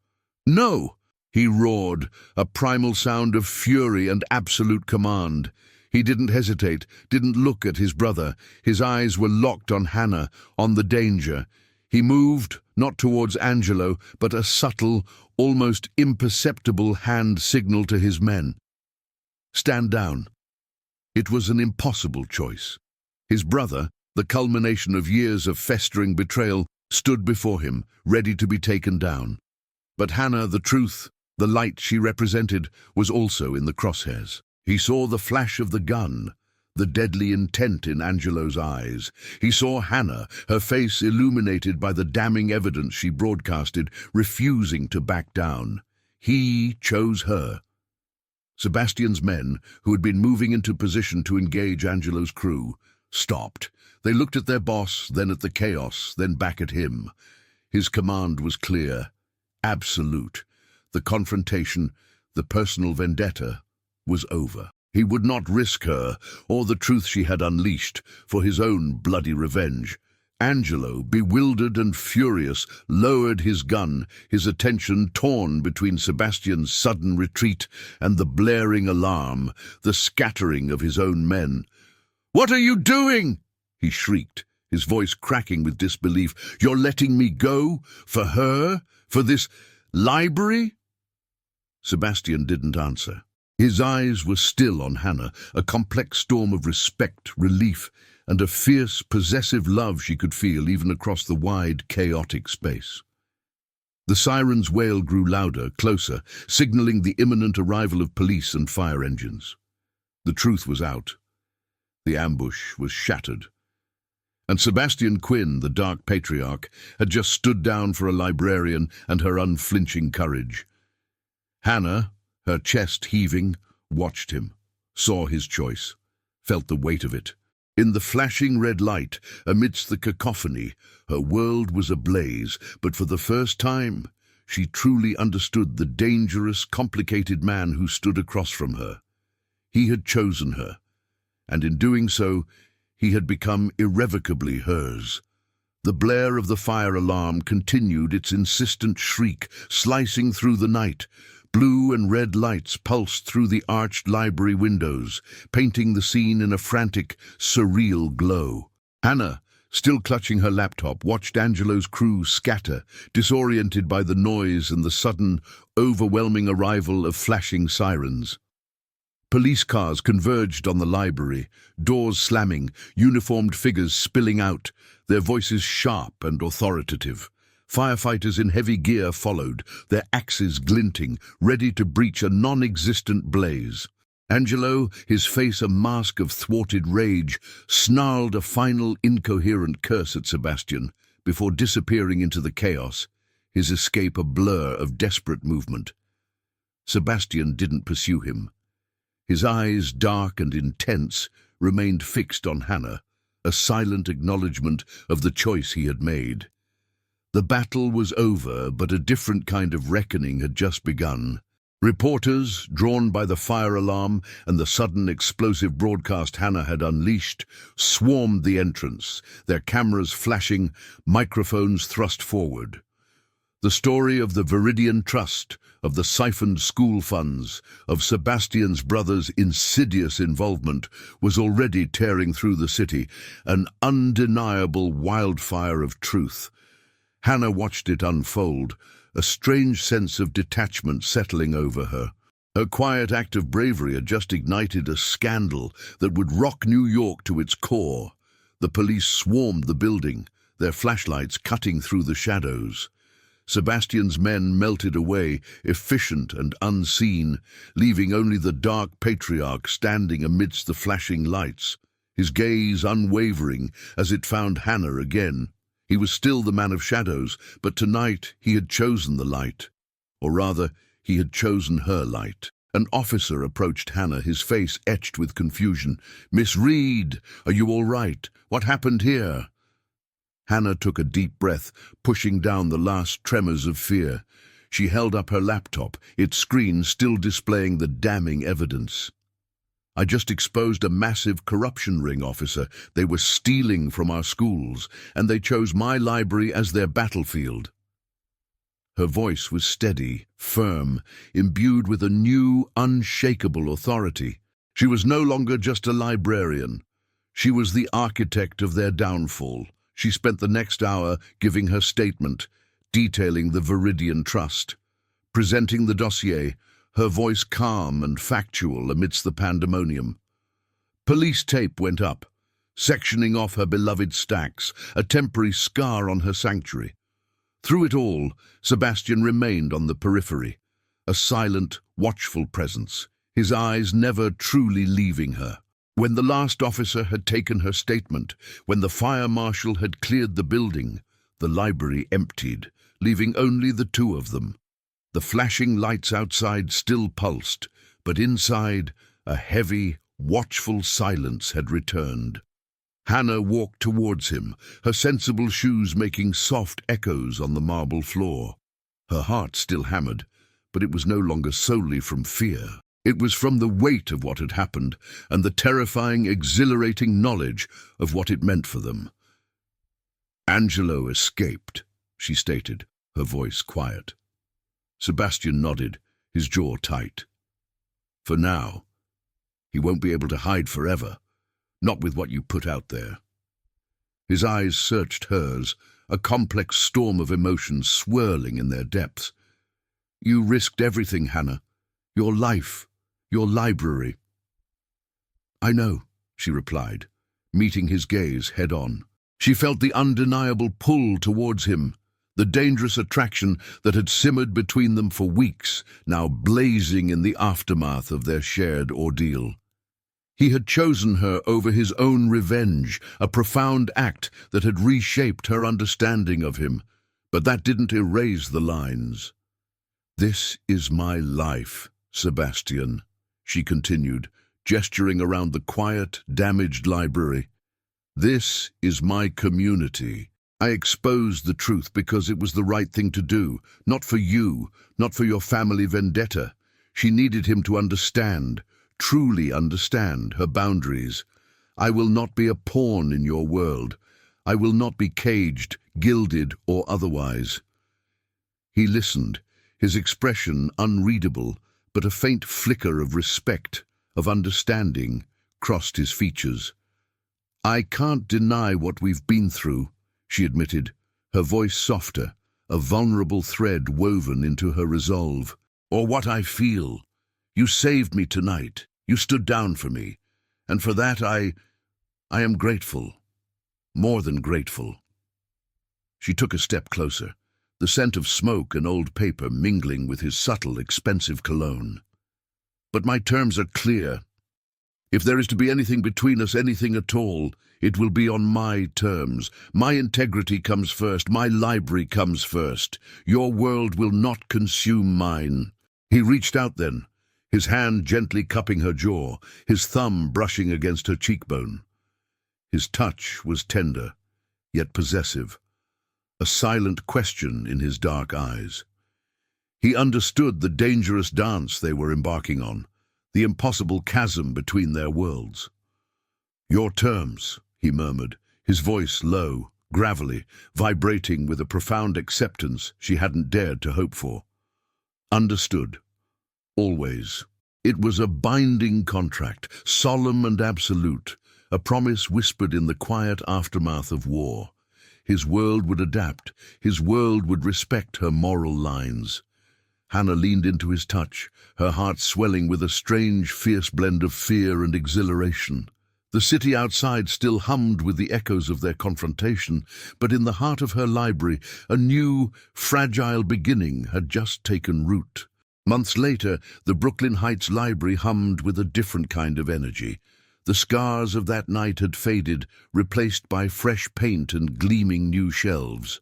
"No!" he roared, a primal sound of fury and absolute command. He didn't hesitate, didn't look at his brother. His eyes were locked on Hannah, on the danger. He moved, not towards Angelo, but a subtle, almost imperceptible hand signal to his men. "Stand down." It was an impossible choice. His brother, the culmination of years of festering betrayal, stood before him, ready to be taken down. But Hannah, the truth, the light she represented, was also in the crosshairs. He saw the flash of the gun, the deadly intent in Angelo's eyes. He saw Hannah, her face illuminated by the damning evidence she broadcasted, refusing to back down. He chose her. Sebastian's men, who had been moving into position to engage Angelo's crew, stopped. They looked at their boss, then at the chaos, then back at him. His command was clear, absolute. The confrontation, the personal vendetta, was over. He would not risk her, or the truth she had unleashed, for his own bloody revenge. Angelo, bewildered and furious, lowered his gun, his attention torn between Sebastian's sudden retreat and the blaring alarm, the scattering of his own men. "What are you doing?" he shrieked, his voice cracking with disbelief. "You're letting me go? For her? For this library?" Sebastian didn't answer. His eyes were still on Hannah, a complex storm of respect, relief, and a fierce, possessive love she could feel even across the wide, chaotic space. The siren's wail grew louder, closer, signaling the imminent arrival of police and fire engines. The truth was out. The ambush was shattered. And Sebastian Quinn, the Dark Patriarch, had just stood down for a librarian and her unflinching courage. Hannah, her chest heaving, watched him, saw his choice, felt the weight of it. In the flashing red light, amidst the cacophony, her world was ablaze, but for the first time, she truly understood the dangerous, complicated man who stood across from her. He had chosen her, and in doing so, he had become irrevocably hers. The blare of the fire alarm continued its insistent shriek, slicing through the night. Blue and red lights pulsed through the arched library windows, painting the scene in a frantic, surreal glow. Hannah, still clutching her laptop, watched Angelo's crew scatter, disoriented by the noise and the sudden, overwhelming arrival of flashing sirens. Police cars converged on the library, doors slamming, uniformed figures spilling out, their voices sharp and authoritative. Firefighters in heavy gear followed, their axes glinting, ready to breach a non-existent blaze. Angelo, his face a mask of thwarted rage, snarled a final incoherent curse at Sebastian before disappearing into the chaos, his escape a blur of desperate movement. Sebastian didn't pursue him. His eyes, dark and intense, remained fixed on Hannah, a silent acknowledgement of the choice he had made. The battle was over, but a different kind of reckoning had just begun. Reporters, drawn by the fire alarm and the sudden explosive broadcast Hannah had unleashed, swarmed the entrance, their cameras flashing, microphones thrust forward. The story of the Viridian Trust, of the siphoned school funds, of Sebastian's brother's insidious involvement was already tearing through the city, an undeniable wildfire of truth. Hannah watched it unfold, a strange sense of detachment settling over her. Her quiet act of bravery had just ignited a scandal that would rock New York to its core. The police swarmed the building, their flashlights cutting through the shadows. Sebastian's men melted away, efficient and unseen, leaving only the dark patriarch standing amidst the flashing lights, his gaze unwavering as it found Hannah again. He was still the man of shadows, but tonight he had chosen the light. Or rather, he had chosen her light. An officer approached Hannah, his face etched with confusion. "Miss Reed, are you all right? What happened here?" Hannah took a deep breath, pushing down the last tremors of fear. She held up her laptop, its screen still displaying the damning evidence. "I just exposed a massive corruption ring, officer. They were stealing from our schools, and they chose my library as their battlefield." Her voice was steady, firm, imbued with a new, unshakable authority. She was no longer just a librarian. She was the architect of their downfall. She spent the next hour giving her statement, detailing the Viridian Trust, presenting the dossier, her voice calm and factual amidst the pandemonium. Police tape went up, sectioning off her beloved stacks, a temporary scar on her sanctuary. Through it all, Sebastian remained on the periphery, a silent, watchful presence, his eyes never truly leaving her. When the last officer had taken her statement, when the fire marshal had cleared the building, the library emptied, leaving only the two of them. The flashing lights outside still pulsed, but inside, a heavy, watchful silence had returned. Hannah walked towards him, her sensible shoes making soft echoes on the marble floor. Her heart still hammered, but it was no longer solely from fear. It was from the weight of what had happened and the terrifying, exhilarating knowledge of what it meant for them. "Angelo escaped," she stated, her voice quiet. Sebastian nodded, his jaw tight. "For now. He won't be able to hide forever, not with what you put out there." His eyes searched hers, a complex storm of emotions swirling in their depths. "You risked everything, Hannah. Your life, your library." "I know," she replied, meeting his gaze head-on. She felt the undeniable pull towards him, the dangerous attraction that had simmered between them for weeks, now blazing in the aftermath of their shared ordeal. He had chosen her over his own revenge, a profound act that had reshaped her understanding of him, but that didn't erase the lines. "This is my life, Sebastian," she continued, gesturing around the quiet, damaged library. "This is my community. I exposed the truth because it was the right thing to do, not for you, not for your family vendetta." She needed him to understand, truly understand, her boundaries. "I will not be a pawn in your world. I will not be caged, gilded, or otherwise." He listened, his expression unreadable, but a faint flicker of respect, of understanding, crossed his features. "I can't deny what we've been through," she admitted, her voice softer, a vulnerable thread woven into her resolve. "Or what I feel. You saved me tonight. You stood down for me. And for that I am grateful. More than grateful." She took a step closer, the scent of smoke and old paper mingling with his subtle, expensive cologne. "But my terms are clear. If there is to be anything between us, anything at all, it will be on my terms. My integrity comes first. My library comes first. Your world will not consume mine." He reached out then, his hand gently cupping her jaw, his thumb brushing against her cheekbone. His touch was tender, yet possessive, a silent question in his dark eyes. He understood the dangerous dance they were embarking on, the impossible chasm between their worlds. "Your terms," he murmured, his voice low, gravelly, vibrating with a profound acceptance she hadn't dared to hope for. "Understood. Always." It was a binding contract, solemn and absolute, a promise whispered in the quiet aftermath of war. His world would adapt, his world would respect her moral lines. Hannah leaned into his touch, her heart swelling with a strange, fierce blend of fear and exhilaration. The city outside still hummed with the echoes of their confrontation, but in the heart of her library, a new, fragile beginning had just taken root. Months later, the Brooklyn Heights Library hummed with a different kind of energy. The scars of that night had faded, replaced by fresh paint and gleaming new shelves.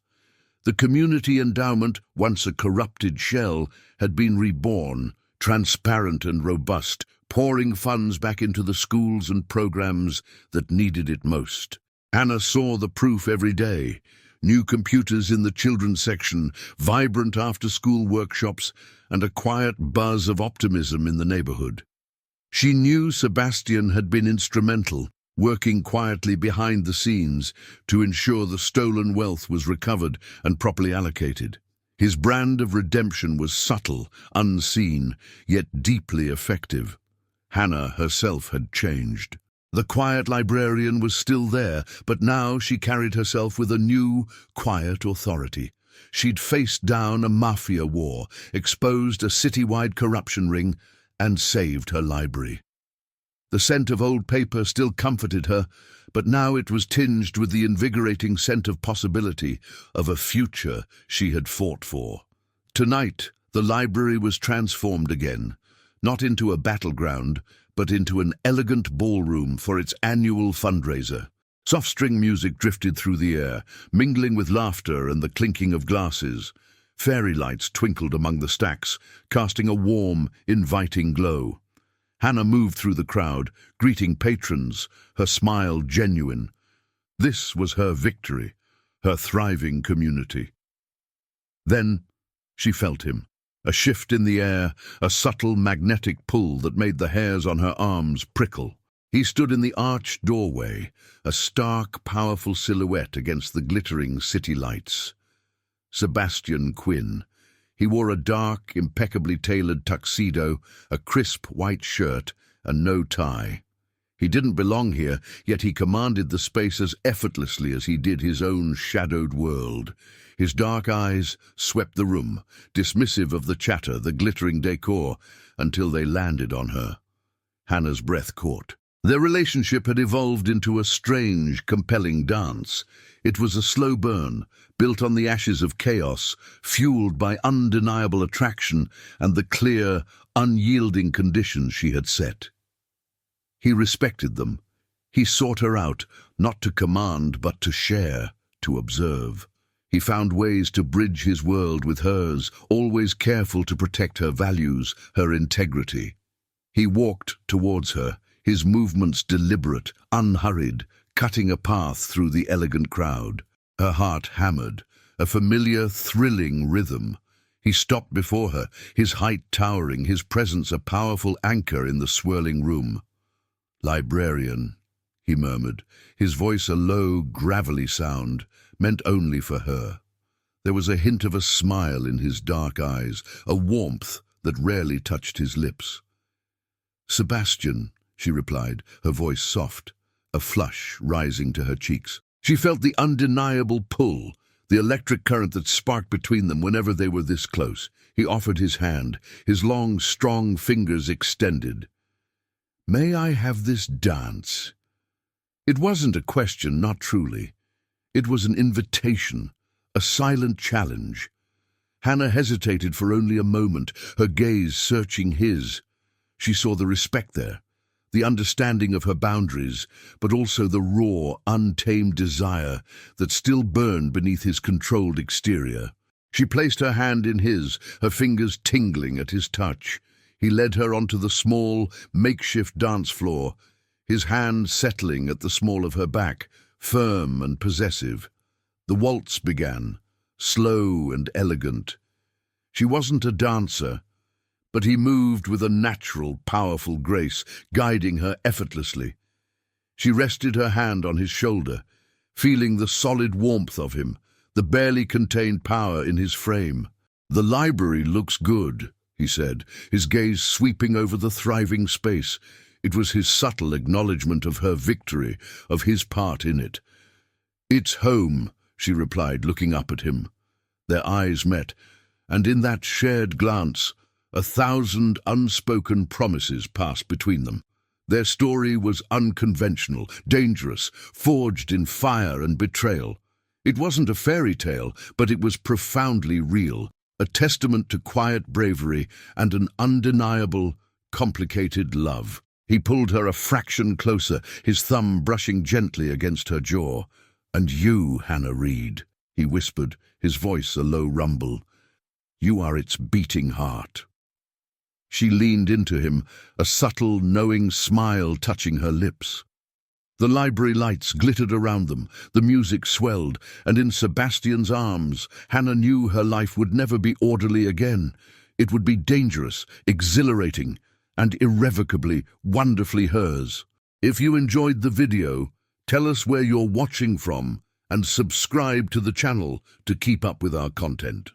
The community endowment, once a corrupted shell, had been reborn, transparent and robust, pouring funds back into the schools and programs that needed it most. Hannah saw the proof every day. New computers in the children's section, vibrant after-school workshops, and a quiet buzz of optimism in the neighborhood. She knew Sebastian had been instrumental, working quietly behind the scenes to ensure the stolen wealth was recovered and properly allocated. His brand of redemption was subtle, unseen, yet deeply effective. Hannah herself had changed. The quiet librarian was still there, but now she carried herself with a new, quiet authority. She'd faced down a Mafia war, exposed a citywide corruption ring, and saved her library. The scent of old paper still comforted her, but now it was tinged with the invigorating scent of possibility, of a future she had fought for. Tonight, the library was transformed again, not into a battleground, but into an elegant ballroom for its annual fundraiser. Soft string music drifted through the air, mingling with laughter and the clinking of glasses. Fairy lights twinkled among the stacks, casting a warm, inviting glow. Hannah moved through the crowd, greeting patrons, her smile genuine. This was her victory, her thriving community. Then she felt him. A shift in the air, a subtle magnetic pull that made the hairs on her arms prickle. He stood in the arched doorway, a stark, powerful silhouette against the glittering city lights. Sebastian Quinn. He wore a dark, impeccably tailored tuxedo, a crisp white shirt, and no tie. He didn't belong here, yet he commanded the space as effortlessly as he did his own shadowed world. His dark eyes swept the room, dismissive of the chatter, the glittering decor, until they landed on her. Hannah's breath caught. Their relationship had evolved into a strange, compelling dance. It was a slow burn, built on the ashes of chaos, fueled by undeniable attraction and the clear, unyielding conditions she had set. He respected them. He sought her out, not to command, but to share, to observe. He found ways to bridge his world with hers, always careful to protect her values, her integrity. He walked towards her, his movements deliberate, unhurried, cutting a path through the elegant crowd. Her heart hammered, a familiar, thrilling rhythm. He stopped before her, his height towering, his presence a powerful anchor in the swirling room. "Librarian," he murmured, his voice a low, gravelly sound, meant only for her. There was a hint of a smile in his dark eyes, a warmth that rarely touched his lips. "Sebastian," she replied, her voice soft, a flush rising to her cheeks. She felt the undeniable pull, the electric current that sparked between them whenever they were this close. He offered his hand, his long, strong fingers extended. "May I have this dance?" It wasn't a question, not truly. It was an invitation, a silent challenge. Hannah hesitated for only a moment, her gaze searching his. She saw the respect there, the understanding of her boundaries, but also the raw, untamed desire that still burned beneath his controlled exterior. She placed her hand in his, her fingers tingling at his touch. He led her onto the small, makeshift dance floor, his hand settling at the small of her back, firm and possessive. The waltz began, slow and elegant. She wasn't a dancer, but he moved with a natural, powerful grace, guiding her effortlessly. She rested her hand on his shoulder, feeling the solid warmth of him, the barely contained power in his frame. "The library looks good," he said, his gaze sweeping over the thriving space. It was his subtle acknowledgement of her victory, of his part in it. "It's home," she replied, looking up at him. Their eyes met, and in that shared glance, 1,000 unspoken promises passed between them. Their story was unconventional, dangerous, forged in fire and betrayal. It wasn't a fairy tale, but it was profoundly real, a testament to quiet bravery and an undeniable, complicated love. He pulled her a fraction closer, his thumb brushing gently against her jaw. "And you, Hannah Reed," he whispered, his voice a low rumble. "You are its beating heart." She leaned into him, a subtle, knowing smile touching her lips. The library lights glittered around them, the music swelled, and in Sebastian's arms, Hannah knew her life would never be orderly again. It would be dangerous, exhilarating, and irrevocably, wonderfully hers. If you enjoyed the video, tell us where you're watching from and subscribe to the channel to keep up with our content.